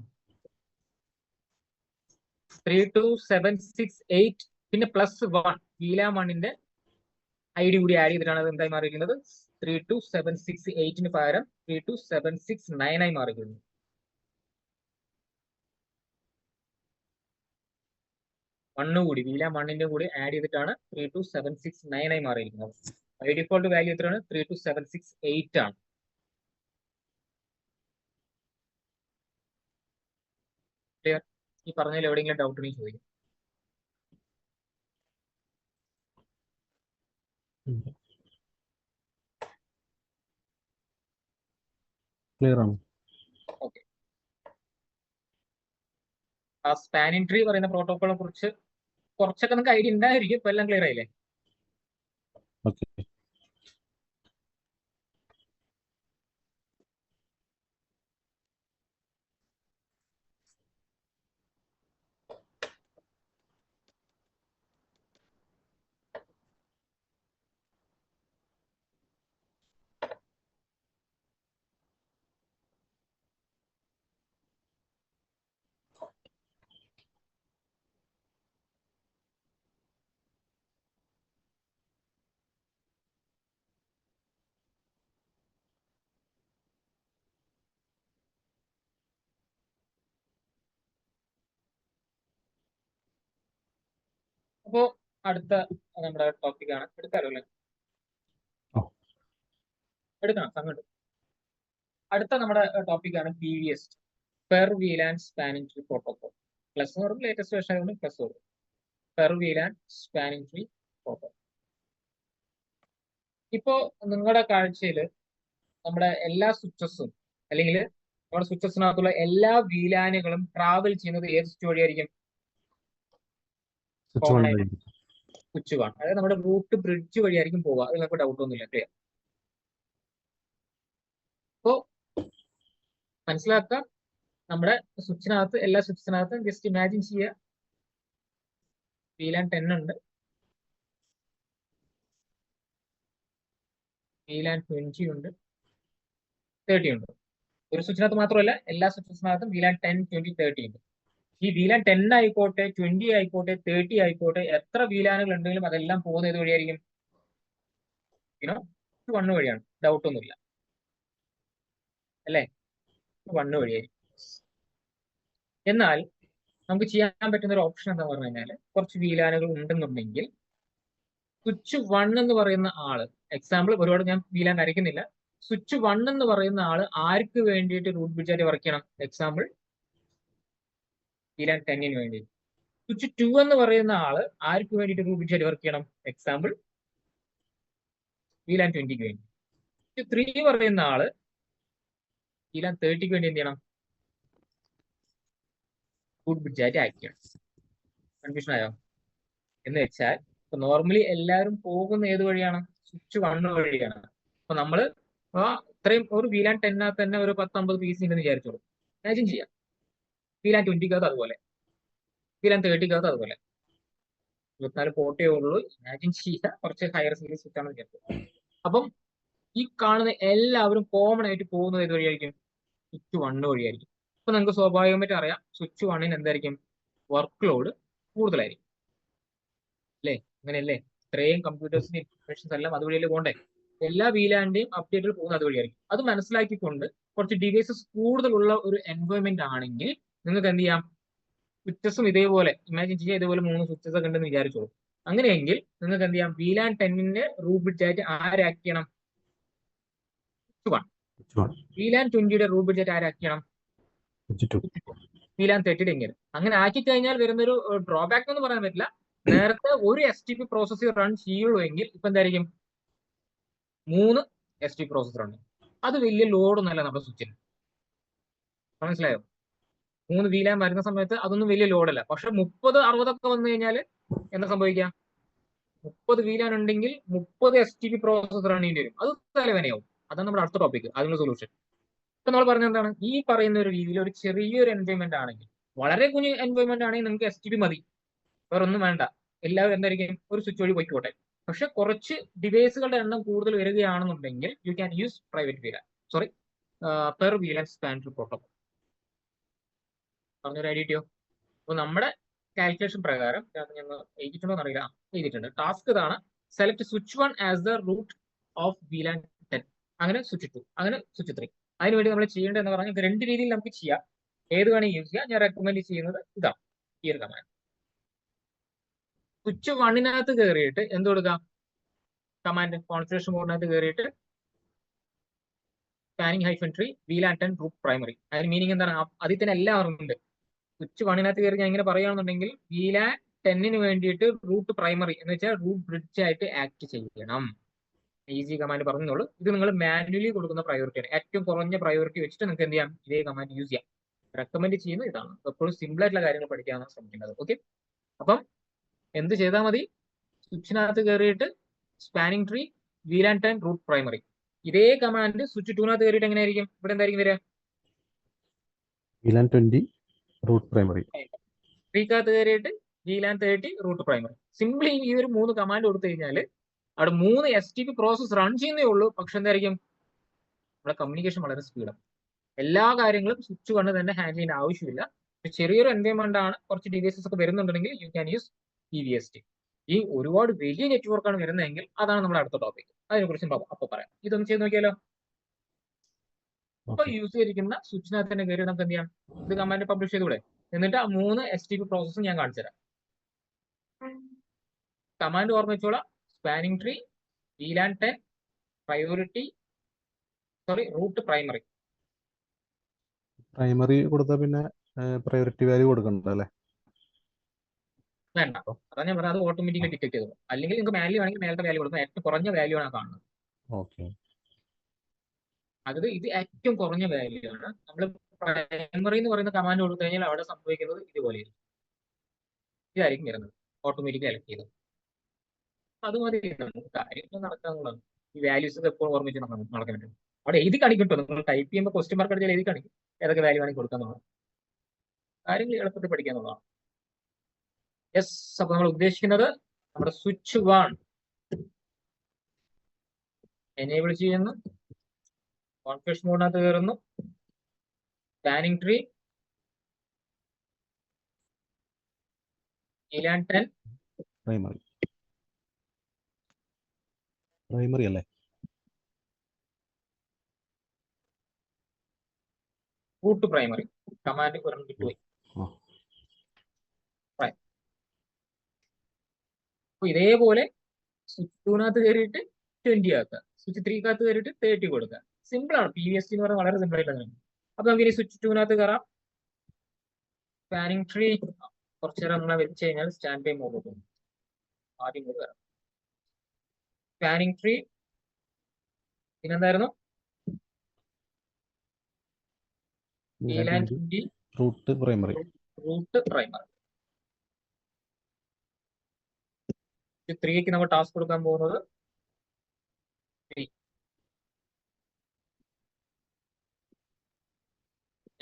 32768 പിന്നെ +1 VLAN 1ന്റെ ID കൂടി ആഡ് ചെയ്തിട്ടാണ് അത് എന്തായി മാറിയിരിക്കുന്നത്? 32768 പകരം 32769 ആയി മാറിയിരിക്കുന്നു. കൂടി VLAN 1ന്റെ കൂടി ആഡ് ചെയ്തിട്ടാണ് 32769 ആയി മാറിയിരിക്കുന്നത്. ബൈ ഡിഫോൾട്ട് വാല്യൂ എത്രയാണ്? 32768 ആണ്. ക്ലിയർ? ഈ പറഞ്ഞതിൽ എവിടെയെങ്കിലും ഡൗട്ട് ഉണ്ടെങ്കിൽ ചോദിക്കും. ക്ലിയർ ആണ്. ഓക്കെ. ആ സ്പാനിങ് ട്രീ പറയുന്ന പ്രോട്ടോക്കോളിനെ കുറിച്ച് കുറച്ചൊക്കെ നിങ്ങൾക്ക് ഐഡിയ ഉണ്ടായിരിക്കും. ഇപ്പൊ എല്ലാം ക്ലിയർ ആയില്ലേ? ഓക്കെ. അപ്പോ അടുത്ത നമ്മുടെ ടോപ്പിക്കാണ്. എടുക്കാമല്ലോ അല്ലേ? എടുക്കണം, അങ്ങോട്ട്. അടുത്ത നമ്മുടെ ടോപ്പിക്കാണ് PVS, per VLAN spanning tree protocol. Plus എന്ന് പറയുമ്പോൾ ലേറ്റസ്റ്റ് വേർഷൻ ആയതുകൊണ്ട് പ്ലസ് വരും. Per VLAN spanning tree protocol. ഇപ്പോ നിങ്ങളുടെ കാഴ്ചയിൽ നമ്മുടെ എല്ലാ സ്വിച്ചസും അല്ലെങ്കിൽ നമ്മുടെ സ്വിച്ചസിനകത്തുള്ള എല്ലാ VLANകളും ട്രാവൽ ചെയ്യുന്നത് ഏത് സ്വിച്ച് വഴിയായിരിക്കും? കോമൺ ആയിട്ട് സ്വിച്ച് കാണും. അതായത് നമ്മുടെ റൂട്ട് ബ്രിഡ്ജ് വഴിയായിരിക്കും പോവുക. അത് നമുക്ക് ഡൗട്ട് ഒന്നുമില്ല. ക്ലിയർ? അപ്പോ മനസ്സിലാക്കുക, നമ്മുടെ സ്വിച്ചിനകത്ത് എല്ലാ സ്വിച്ചിനകത്തും ജസ്റ്റ് ഇമാജിൻ ചെയ്യുക, VLAN 10 ഉണ്ട്, VLAN 20 ഉണ്ട്, 30 ഉണ്ട്. ഒരു സ്വിച്ചിനകത്ത് മാത്രമല്ല, എല്ലാ സ്വിച്ചസിനകത്തും VLAN 10, 20, 30 ഉണ്ട്. ഈ VLAN 10 ആയിക്കോട്ടെ, 20 ആയിക്കോട്ടെ, 30 ആയിക്കോട്ടെ, എത്ര VLANകൾ ഉണ്ടെങ്കിലും അതെല്ലാം പോകുന്നത് ഏത് വഴിയായിരിക്കും? 1 വഴിയാണ്. ഡൗട്ട് ഒന്നുമില്ല അല്ലേ? 1 വഴിയായിരിക്കും. എന്നാൽ നമുക്ക് ചെയ്യാൻ പറ്റുന്ന ഒരു ഓപ്ഷൻ എന്താ പറഞ്ഞു കഴിഞ്ഞാൽ, കുറച്ച് VLANകൾ ഉണ്ടെന്നുണ്ടെങ്കിൽ സ്വിച്ച് 1 എന്ന് പറയുന്ന ആള്, എക്സാമ്പിൾ ഒരുപാട് ഞാൻ VLAN വരയ്ക്കുന്നില്ല, സ്വിച്ച് 1 എന്ന് പറയുന്ന ആള് ആർക്ക് വേണ്ടിയിട്ട് റൂട്ട് ബ്രിഡ്ജ് ആയിട്ട് വർക്ക് ചെയ്യണം? എക്സാമ്പിൾ VLAN 10ന് വേണ്ടി. സ്വിച്ച് 2 എന്ന് പറയുന്ന ആള് ആർക്ക് വേണ്ടിയിട്ട് റൂട്ട് ബ്രിഡ്ജ് ആയിട്ട് വർക്ക് ചെയ്യണം? എക്സാമ്പിൾ VLAN 20ക്ക് വേണ്ടി. സ്വിച്ച് 3 പറയുന്ന ആള് VLAN 30ക്ക് വേണ്ടി എന്ത് ചെയ്യണം? റൂട്ട് ബ്രിഡ്ജ് ആയിട്ട് ആക്ട് ചെയ്യണം. കൺഫ്യൂഷൻ ആയോ? എന്ന് വെച്ചാൽ ഇപ്പൊ നോർമലി എല്ലാവരും പോകുന്ന ഏത് വഴിയാണ്? സ്വിച്ച് 1 വഴിയാണ്. അപ്പൊ നമ്മള് ഇത്രയും ഒരു VLAN 10 തന്നെ ഒരു 10-50 പീസ് ഉണ്ടെന്ന് വിചാരിച്ചോളൂ. ഇമാജിൻ ചെയ്യാം. VLAN 20ക്കകത്ത് അതുപോലെ, VLAN 30ക്കകത്ത് അതുപോലെ. 24 പോർട്ടേ ഉള്ളൂ. ഇമാജിൻ ചെയ്യുക, കുറച്ച് ഹയർ സീരീസ് സ്വിച്ച് ആണെന്ന് വിചാരിച്ചു. അപ്പം ഈ കാണുന്ന എല്ലാവരും കോമൺ ആയിട്ട് പോകുന്നത് ഏത് വഴിയായിരിക്കും? സ്വിച്ച് 1 വഴിയായിരിക്കും. അപ്പൊ നിങ്ങൾക്ക് സ്വാഭാവികമായിട്ട് അറിയാം, സ്വിച്ച് 1ന് എന്തായിരിക്കും? വർക്ക് ലോഡ് കൂടുതലായിരിക്കും അല്ലേ? അങ്ങനെയല്ലേ? ഇത്രയും കമ്പ്യൂട്ടേഴ്സിന്റെ ഇൻഫർമേഷൻസ് എല്ലാം അതുവഴിയല്ലേ പോകണ്ടേ? എല്ലാ VLANന്റെയും അപ്ഡേറ്റുകൾ പോകുന്നത് അതുവഴിയായിരിക്കും. അത് മനസ്സിലാക്കിക്കൊണ്ട് കുറച്ച് ഡിവൈസസ് കൂടുതലുള്ള ഒരു എൻവയോൺമെന്റ് ആണെങ്കിൽ നിങ്ങൾക്ക് എന്ത് ചെയ്യാം? സ്വിച്ചസും ഇതേപോലെ ഇമാജിൻ ചെയ്യുക, ഇതേപോലെ 3 സ്വിച്ചസ് ഒക്കെ ഉണ്ടെന്ന് വിചാരിച്ചോളൂ. അങ്ങനെയെങ്കിൽ നിങ്ങൾക്ക് എന്ത് ചെയ്യാം? VLAN 10ന്റെ റൂട്ട് ബ്രിഡ്ജ് ആയിട്ട് ആര് ആക്ട് ചെയ്യണം? സ്വിച്ച് 1. VLAN 20യുടെ റൂട്ട് ബ്രിഡ്ജ് ആയിട്ട് ആര് ആക്ട് ചെയ്യണം? VLAN 30യുടെ എങ്ങനെ? അങ്ങനെ ആക്കി കഴിഞ്ഞാൽ വരുന്നൊരു ഡ്രോബാക്ക് എന്ന് പറയാൻ പറ്റില്ല. നേരത്തെ ഒരു STP പ്രോസസ് റൺ ചെയ്യുള്ളൂ എങ്കിൽ ഇപ്പൊ എന്തായിരിക്കും? 3 STP പ്രോസസ് റൺ. അത് വലിയ ലോഡൊന്നല്ല നമ്മുടെ സ്വിച്ചിന്. മനസ്സിലായോ? 3 VLAN വരുന്ന സമയത്ത് അതൊന്നും വലിയ ലോഡല്ല. പക്ഷെ 30-60 ഒക്കെ വന്നു കഴിഞ്ഞാൽ എന്താ സംഭവിക്കാം? 30 VLAN ഉണ്ടെങ്കിൽ 30 STP പ്രോസസ് റൺ ചെയ്യേണ്ടി വരും. അത് തലവേനയാവും. അതാണ് നമ്മുടെ അടുത്ത ടോപ്പിക്, അതിനുള്ള സൊല്യൂഷൻ. ഇപ്പൊ നമ്മൾ പറഞ്ഞ എന്താണ്? ഈ പറയുന്ന ഒരു രീതിയിൽ ഒരു ചെറിയൊരു എൻവയോൺമെന്റ് ആണെങ്കിൽ, വളരെ കുഞ്ഞു എൻവയോൺമെന്റ് ആണെങ്കിൽ നിങ്ങൾക്ക് STP മതി, വേറെ ഒന്നും വേണ്ട. എല്ലാവരും എന്തായിരിക്കും? ഒരു സ്വിച്ച് വഴി പോയിക്കോട്ടെ. പക്ഷെ കുറച്ച് ഡിവൈസുകളുടെ എണ്ണം കൂടുതൽ വരികയാണെന്നുണ്ടെങ്കിൽ you can use private VLAN, sorry per VLAN span protocol. പറഞ്ഞൊരു ഐഡിയ കിട്ടിയോ? അപ്പൊ നമ്മുടെ കാൽക്കുലേഷൻ പ്രകാരം ഞാൻ എഴുതിയിട്ടുണ്ടോ എന്നറിയില്ല, എഴുതിയിട്ടുണ്ട്. ടാസ്ക് ഇതാണ്: select switch 1 as the root of VLAN 10, അങ്ങനെ സ്വിച്ച് 2, അങ്ങനെ സ്വിച്ച് 3. അതിനുവേണ്ടി നമ്മൾ ചെയ്യേണ്ടത് എന്ന് പറഞ്ഞാൽ രണ്ട് രീതിയിൽ നമുക്ക് ചെയ്യാം, ഏത് വേണമെങ്കിൽ യൂസ് ചെയ്യാം. ഞാൻ റെക്കമെൻഡ് ചെയ്യുന്നത് ഇതാണ്, ഈ ഒരു കമാൻഡ്. സ്വിച്ച് 1-നകത്ത് കയറിയിട്ട് എന്ത് കൊടുക്കാം? കമാൻഡ് കോൺഫിഗറേഷൻ മോഡിനകത്ത് കയറിയിട്ട് സ്പാനിങ് -3 VLAN 10 റൂട്ട് പ്രൈമറി. അതിന് മീനിങ് എന്താണ്? അതിൽ തന്നെ എല്ലാവരും ഉണ്ട്. സ്വിച്ച് 1-നകത്ത് കയറി ഞാൻ ഇങ്ങനെ പറയുകയാണെന്നുണ്ടെങ്കിൽ VLAN 10-ന് വേണ്ടിയിട്ട് റൂട്ട് പ്രൈമറി എന്ന് വെച്ചാൽ റൂട്ട് ബ്രിഡ്ജ് ആയിട്ട് ആക്ട് ചെയ്യണം. ഈസി കമാൻഡ് പറഞ്ഞോളൂ. ഇത് നിങ്ങൾ മാനുവലി കൊടുക്കുന്ന പ്രയോറിറ്റിയാണ്. ഏറ്റവും കുറഞ്ഞ പ്രയോറിറ്റി വെച്ചിട്ട് നിങ്ങൾക്ക് എന്ത് ചെയ്യാം? ഇതേ കമാൻഡ് യൂസ് ചെയ്യാം. റെക്കമെൻഡ് ചെയ്യുന്നത് ഇതാണ്. എപ്പോഴും സിമ്പിൾ ആയിട്ടുള്ള കാര്യങ്ങൾ പഠിക്കാനാണ് ശ്രമിക്കുന്നത്. ഓക്കെ, അപ്പം എന്ത് ചെയ്താൽ മതി? സ്വിച്ചിനകത്ത് കയറിയിട്ട് spanning tree VLAN 10 root primary. ഇതേ കമാൻഡ് സ്വിച്ച് 2-നകത്ത് കയറിയിട്ട് എങ്ങനെയായിരിക്കും? ഇവിടെ എന്തായിരിക്കും വരിക? VLAN 20 root primary. 3-കകത്ത് കയറിയിട്ട് VLAN 30 റൂട്ട് പ്രൈമറി. സിംപ്ലി ഈ ഒരു 3 കമാൻഡ് കൊടുത്തു കഴിഞ്ഞാൽ അവിടെ 3 STP പ്രോസസ് റൺ ചെയ്യുന്നേ ഉള്ളൂ. പക്ഷെ എന്തായിരിക്കും? നമ്മുടെ കമ്മ്യൂണിക്കേഷൻ വളരെ സ്പീഡാണ്. എല്ലാ കാര്യങ്ങളും സ്വിച്ച് കൊണ്ട് തന്നെ ഹാൻഡിൽ ചെയ്യേണ്ട ആവശ്യമില്ല. ചെറിയൊരു എൻവയോൺമെന്റ് ആണ്, കുറച്ച് ഡിവൈസസ് ഒക്കെ വരുന്നുണ്ടെങ്കിൽ യു ക്യാൻ യൂസ് EVST. ഈ ഒരുപാട് വലിയ നെറ്റ്വർക്കാണ് വരുന്നതെങ്കിൽ അതാണ് നമ്മുടെ അടുത്ത ടോപ്പിക്. അതിനെക്കുറിച്ച് അപ്പൊ പറയാം. ഇതൊന്ന് ചെയ്ത് നോക്കിയാലോ? അപ്പൊ യൂസ് ചെയ്തിരിക്കുന്ന സ്വിച്ചിനകത്ത് തന്നെ കയറി നമുക്ക് എന്ത് ചെയ്യാം? ഇത് കമാൻഡ് പബ്ലിഷ് ചെയ്തൂടെ? എന്നിട്ട് ആ 3 STP പ്രോസസ്സും ഞാൻ കാണിച്ചു തരാം. കമാൻഡ് ഓർമ്മ വെച്ചോളാം: spanning tree VLAN 10 priority, sorry root primary. Primary കൊടുത്താൽ പിന്നെ പ്രയോറിറ്റി വാല്യൂ കൊടുക്കണ്ട അല്ലേ? വേണ്ട, അതാ ഞാൻ പറഞ്ഞത്, അത് ഓട്ടോമാറ്റിക്കലി ഡിറ്റക്ട് ചെയ്തു. അല്ലെങ്കിൽ നിങ്ങൾക്ക് വാല്യൂ ആണെങ്കിൽ മേലത്തെ വാല്യൂ കൊടുക്കും. ഏറ്റവും കുറഞ്ഞ വാല്യൂ ആണ് കാണുന്നത്. ഓക്കെ, അത് ഇത് ഏറ്റവും കുറഞ്ഞ വാല്യൂ ആണ്. നമ്മൾ പ്രൈമറി എന്ന് പറയുന്ന കമാൻഡ് കൊടുത്തു കഴിഞ്ഞാൽ അവിടെ സംഭവിക്കുന്നത് ഇതുപോലെ ഇതായിരിക്കും വരുന്നത്, ഓട്ടോമാറ്റിക്കലി സെലക്ട് ചെയ്തത്. അത് മതി, കാര്യങ്ങൾ നടക്കാന്നുള്ളതാണ്. ഈ വാല്യൂസ് എപ്പോഴും ഓർമ്മിച്ച് നടക്കാൻ പറ്റും. അവിടെ എഴുതി കാണിക്കും. നിങ്ങൾ ടൈപ്പ് ചെയ്യുമ്പോൾ ക്വസ്റ്റ്യൻ മാർക്ക് അടിച്ചാൽ എഴുതി കാണിക്കും ഏതൊക്കെ വാല്യൂ ആണെങ്കിൽ കൊടുക്കാന്നുള്ളത്. കാര്യങ്ങൾ എളുപ്പത്തിൽ പഠിക്കാന്നുള്ളതാണ്. യെസ്, അപ്പൊ നമ്മൾ ഉദ്ദേശിക്കുന്നത് നമ്മുടെ സ്വിച്ച് 1 എനേബിൾ ചെയ്യുന്നു, കോൺഫിഗറേഷൻ മോഡിനകത്ത് കയറുന്നു, സ്പാനിങ് ട്രീ VLAN 10 പ്രൈമറി അല്ലേ? Root primary. കമാൻഡ് ഒരെണ്ണം കിട്ടുപോയി. അപ്പൊ ഇതേപോലെ സ്വിച്ച് 2-നകത്ത് കയറിയിട്ട് 20 ആക്കുക, സ്വിച്ച് 3-കകത്ത് കയറിയിട്ട് 30 കൊടുക്കുക. സിമ്പിൾ ആണ്. PVST എന്ന് പറയുന്നത് വളരെ സിമ്പിൾ ആയിട്ട്. അപ്പൊ നമുക്ക് ഇനി സ്വിച്ച് 2-നകത്ത് കയറാം. സ്പാനിങ് ട്രീ കുറച്ചു നേരം നമ്മളെ വെച്ച് കഴിഞ്ഞാൽ സ്റ്റാൻഡ് ബൈ മോഡ് പോകും. ആദ്യം കൂടി വരാം. സ്പാനിങ് ട്രീ പിന്നെന്തായിരുന്നു? VLAN 20 root primary. Root primary. 3ക്ക് നമ്മൾ ടാസ്ക് കൊടുക്കാൻ പോകുന്നത്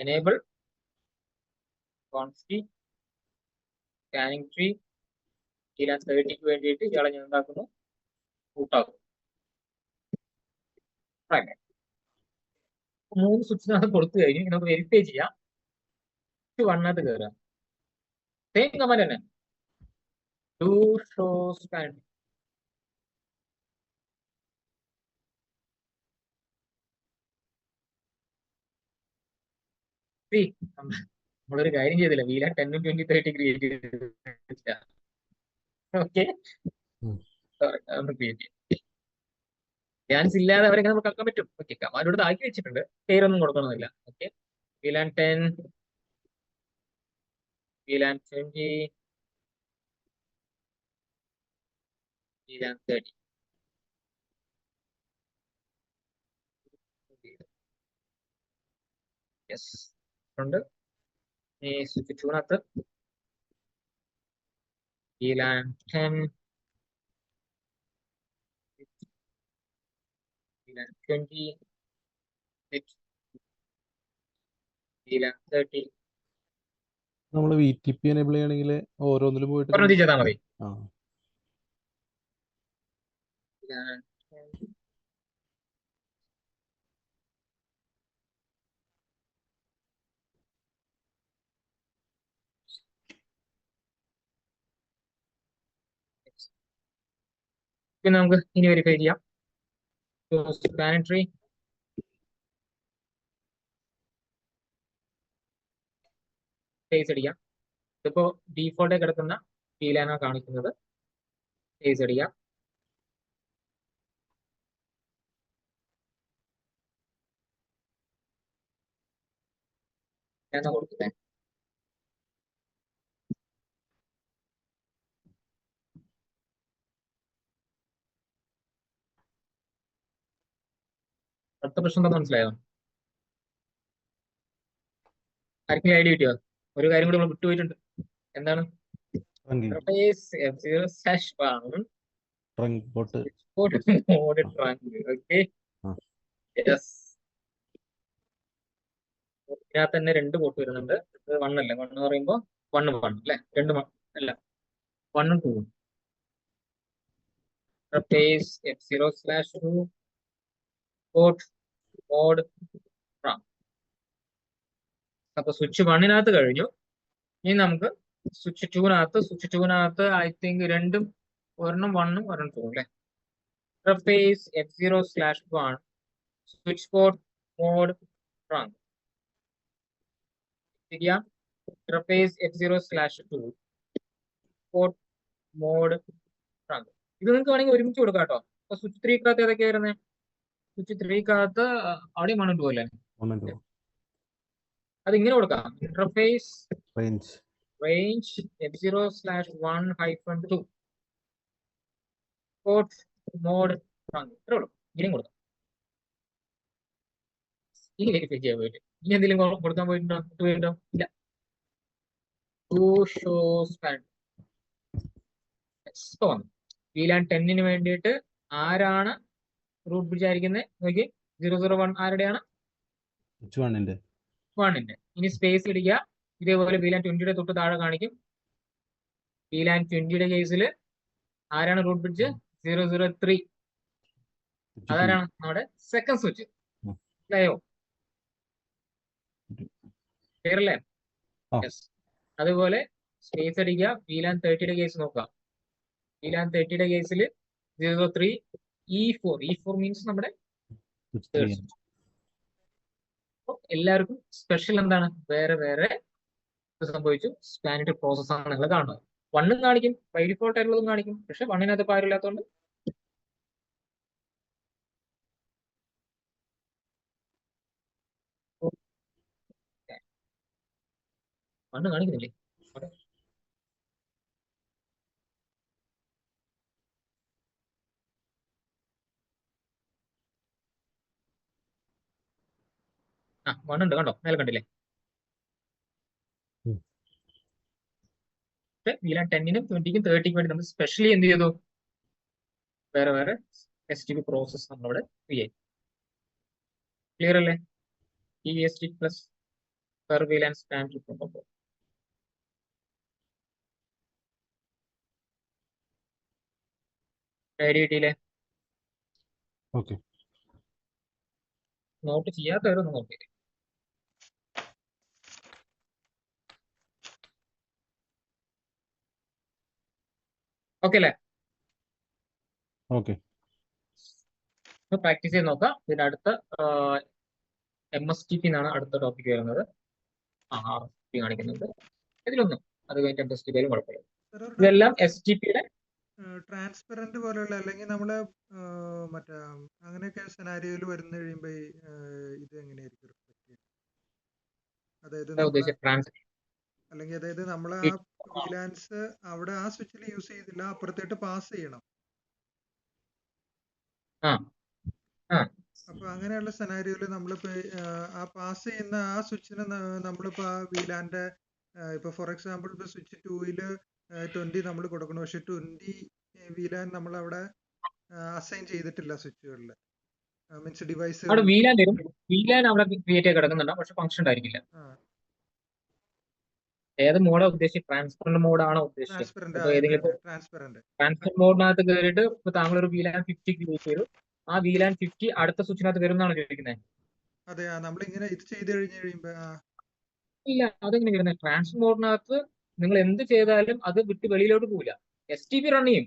enable const scanning tree VLAN 30-ക്ക് വേണ്ടിയിട്ട് ഇയാളെ ഞാൻ എന്താക്കുന്നു? റൂട്ടാക്കും. പ്രൈമറി 3 സ്വിച്ചിനകത്ത് കൊടുത്തു കഴിഞ്ഞ് നമുക്ക് വെരിഫൈ ചെയ്യാം. 1-നകത്ത് കയറുക. സെയിം കമാൻഡ് തന്നെ, ഡു ഷോ സ്പാൻ. നമ്മളൊരു കാര്യം ചെയ്തില്ല, VLAN 10 ഉം 20 30 ക്രിയേറ്റ് ചെയ്തില്ല. ഓക്കെ, ക്രിയേറ്റ് ചെയ്യാം. ചാൻസ് ഇല്ലാതെ അവരെ നമുക്ക് ആക്കാൻ പറ്റും. ഓക്കെ, കമാൻഡ് ആക്കി വെച്ചിട്ടുണ്ട്, പേരൊന്നും കൊടുക്കണമെന്നില്ല. Okay, VLAN 10 VLAN 20 VLAN 30. Yes ഉണ്ട്. ഈ സ്വിച്ച് 2-നകത്ത് VLAN 10 VLAN 20 VLAN 30. നമ്മൾ VTP എനേബിൾ ചെയ്യണമെങ്കിൽ ഓരോന്നിലും പോയിട്ട് ചെയ്താൽ മതി. പിന്നെ നമുക്ക് ഇനി വെരിഫൈ ചെയ്യാം. സ്പാൻ ട്രീ സ്പേസ് അടിക്കാം. ഇതിപ്പോ ഡീഫോൾട്ട് കിടക്കുന്ന VLAN കാണിക്കുന്നത്. സ്പേസ് അടിക്കാം. ഞാൻ കൊടുത്തേ അടുത്ത പ്രശ്നം എന്താ മനസ്സിലായോ? ആർക്കെങ്കിലും ഐഡിയ കിട്ടിയോ? ഒരു കാര്യം കൂടി നമ്മൾ വിട്ടുപോയിട്ടുണ്ട്. എന്താണ്? Trunking Interface F0/1 trunk pot mode trunk. Okay. ആ. Yes. ഇതിനകത്ത് തന്നെ 2 പോർട്ട് വരുന്നുണ്ട്. ഇത് 1 അല്ലേ? 1 എന്ന് പറയുമ്പോൾ 1 അല്ലേ? 2 അല്ല 1 ഉം 2 ഉം. Interface F0/2 port mode trunk. അപ്പൊ സ്വിച്ച് 1-നകത്ത് കഴിഞ്ഞു. ഇനി നമുക്ക് സ്വിച്ച് 2-നകത്ത് ഐ തിങ്ക് രണ്ടും ഒരെണ്ണം 1-ഉം ഒരെണ്ണം 2-ഉം അല്ലേ? Interface F0/1 switch port mode trunk. ശരിയാ? Interface F0/2 port mode trunk. ഇത് നിങ്ങൾക്ക് വേണമെങ്കിൽ ഒരുമിച്ച് കൊടുക്കാം കേട്ടോ. അപ്പൊ സ്വിച്ച് 3-കകത്ത് ഏതൊക്കെയാ വരുന്നത്? സ്വിച്ച് 3-കകത്ത് അവിടെയും 1 ഉം 2 അല്ലേ? അത് ഇങ്ങനെ കൊടുക്കാം. Interface range F0/1-2 port mode trunk. ഇത്രേ ഉള്ളൂ. ഇനിയും കൊടുക്കാം. ഇനി വെരിഫൈ ചെയ്യാൻ പോയിട്ട് ഇനി എന്തെങ്കിലും കൊടുക്കാൻ പോയിട്ടുണ്ടോ? ഇല്ല. VLAN 10-ന് വേണ്ടിയിട്ട് ആരാണ് റൂട്ട് ബ്രിഡ്ജ് ആയിരിക്കുന്നത്? നോക്കി 001 ആരുടെയാണ്? 1-ന്റെ. ഇനി സ്പേസ് ഇടിക്കുക. ഇതേപോലെ VLAN 20-യുടെ തൊട്ട് താഴെ കാണിക്കും. VLAN 20-യുടെ കേസിൽ ആരാണ് റൂട്ട് ബ്രിഡ്ജ്? 003. അതാരാണ്? നമ്മുടെ സെക്കൻഡ് സ്വിച്ച്. മനസ്സിലായോ? ക്ലിയർ അല്ലേ? യെസ്. അതുപോലെ സ്പേസ് അടിക്കുക. VLAN 30-യുടെ കേസ് നോക്കുക. VLAN 30-യുടെ കേസിൽ 003 E4. E4 മീൻസ് നമ്മുടെ എല്ലാവർക്കും സ്പെഷ്യൽ എന്താണ്? വേറെ വേറെ സംഭവിച്ചു. സ്പാനിറ്റ് പ്രോസസ് ആണ് നിങ്ങൾ കാണുന്നത്. 1-ഉം കാണിക്കും, ബൈ ഡിഫോൾട്ട് ആയിട്ടുള്ളതും കാണിക്കും. പക്ഷെ 1-നകത്ത് പാരില്ലാത്തതുകൊണ്ട് വണ്ണ് കാണിക്കുന്നില്ലേ? ആ 1 ഉണ്ട്, കണ്ടോ? മേലെ കണ്ടില്ലേ? VLAN 10-നും 20-ക്കും 30-ക്കും വേണ്ടി നമ്മൾ സ്പെഷ്യലി എന്ത് ചെയ്തു? വേറെ വേറെ STP പ്രോസസ് നമ്മളിവിടെ ക്രിയേറ്റ്. ക്ലിയർ അല്ലേ? EST plus per VLAN span protocol. Idea കിട്ടിയില്ലേ? ഓക്കെ. നോട്ട് ചെയ്യാത്തവരൊന്ന് നോക്കിയില്ലേ? ഓക്കെ അല്ലേ? ഓക്കെ. പ്രാക്ടീസ് ചെയ്ത് നോക്കാം. പിന്നെ അടുത്ത MSTP എന്നാണ് അടുത്ത ടോപ്പിക് വരുന്നത്. RSTP കാണിക്കുന്നുണ്ട്. ഇതിലൊന്നും അത് കഴിഞ്ഞിട്ട് MSTP ആയാലും കുഴപ്പമില്ല. ഇതെല്ലാം STP-യുടെ ട്രാൻസ്പെറന്റ് പോലെയുള്ള അല്ലെങ്കിൽ നമ്മള് മറ്റേ അങ്ങനെയൊക്കെ സിനാരിയോയിൽ വരുന്ന കഴിയുമ്പോ ഇത് എങ്ങനെയായിരിക്കും റിഫ്ലക്ട് ചെയ്യുന്നത്? അതായത് അല്ലെങ്കിൽ അതായത് നമ്മൾ ആ VLANs അവിടെ ആ സ്വിച്ചിൽ യൂസ് ചെയ്തില്ല, അപ്പുറത്തേട്ട് പാസ് ചെയ്യണം. അപ്പൊ അങ്ങനെയുള്ള സിനാരിയോയിൽ നമ്മളിപ്പോ ആ പാസ് ചെയ്യുന്ന ആ സ്വിച്ചിന് നമ്മളിപ്പോ ആ VLAN-ന്റെ ഇപ്പൊ ഫോർ എക്സാമ്പിൾ ഇപ്പൊ സ്വിച്ച് 2-ല് 20 നമ്മൾ കൊടുക്കണം. പക്ഷെ 20 VLAN നമ്മൾ അവിടെ അസൈൻ ചെയ്തിട്ടില്ല സ്വിച്ചുകളിൽ. മീൻസ് ഡിവൈസ് അവിടെ VLAN അവിടെ ക്രിയേറ്റ് ചെയ്ത് കിടക്കുന്നുണ്ട്, പക്ഷെ ഫംഗ്ഷൻ ഉണ്ടായിരിക്കില്ല. ഏത് മോഡാ ഉദ്ദേശിച്ചത്? ട്രാൻസ്പെറന്റ് മോഡാണോ ഉദ്ദേശിച്ചത്? ട്രാൻസ്പെറന്റ് ഇപ്പൊ ഏതെങ്കിലും ട്രാൻസ്പെറന്റ്. ട്രാൻസ്പെറന്റ് മോഡിനകത്ത് കയറിയിട്ട് ഇപ്പൊ താങ്കൾ ഒരു VLAN 50 ക്രിയേറ്റ് ചെയ്തു, ആ VLAN 50 അടുത്ത സ്വിച്ചിനകത്ത് വരുന്നതാണ് ചോദിക്കുന്നത്? അതെ, നമ്മളിങ്ങനെ ഇത് ചെയ്ത് കഴിയുമ്പോ ഇല്ല, അതെങ്ങനെ വരുന്നത്? ട്രാൻസ്പെറന്റ് മോഡിനകത്ത് നിങ്ങൾ എന്ത് ചെയ്താലും അത് വിട്ട് വെളിയിലോട്ട് പോവില്ല. STP റൺ ചെയ്യും.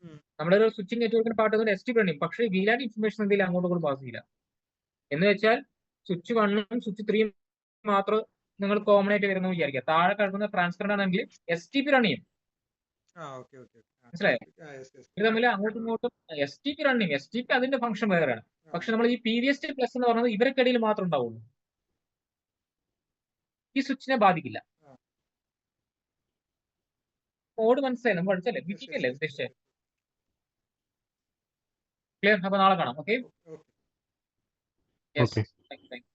ഉം. നമ്മുടെ ഒരു സ്വിച്ചിങ് നെറ്റ്വർക്കിന്റെ പാർട്ട് STP റൺ ചെയ്യും. പക്ഷേ VLAN ഇൻഫർമേഷൻ എന്തെങ്കിലും അങ്ങോട്ട് പാസ് ചെയ്യില്ല. എന്ന് വെച്ചാൽ സ്വിച്ച് 1ഉം സ്വിച്ച് 3ഉം മാത്രം നിങ്ങൾ കോമൺ ആയിട്ട് വരുന്ന വിചാരിക്കുക. താഴെ കിടക്കുന്ന ട്രാൻസ്പെറന്റ് ആണെങ്കിൽ STP റൺ ചെയ്യും. ഓക്കെ മനസ്സിലായോ? ഇത് തമ്മിൽ അങ്ങോട്ടും ഇങ്ങോട്ടും STP റൺ ചെയ്യും. STP അതിന്റെ ഫംഗ്ഷൻ വേറെയാണ്. പക്ഷെ നമ്മൾ ഈ PVST പ്ലസ് എന്ന് പറയുന്നത് ഇവർക്കിടയിൽ മാത്രം ഉണ്ടാവുള്ളൂ. ഈ സ്വിച്ചിനെ ബാധിക്കില്ല. മോഡ് മനസ്സിലായി, നമ്മൾ പഠിച്ചല്ലേ? BTK അല്ലേ ഉദ്ദേശിച്ചത്? ക്ലിയർ? അപ്പൊ നാളെ കാണാം. Okay. Okay. Yes. Thank you.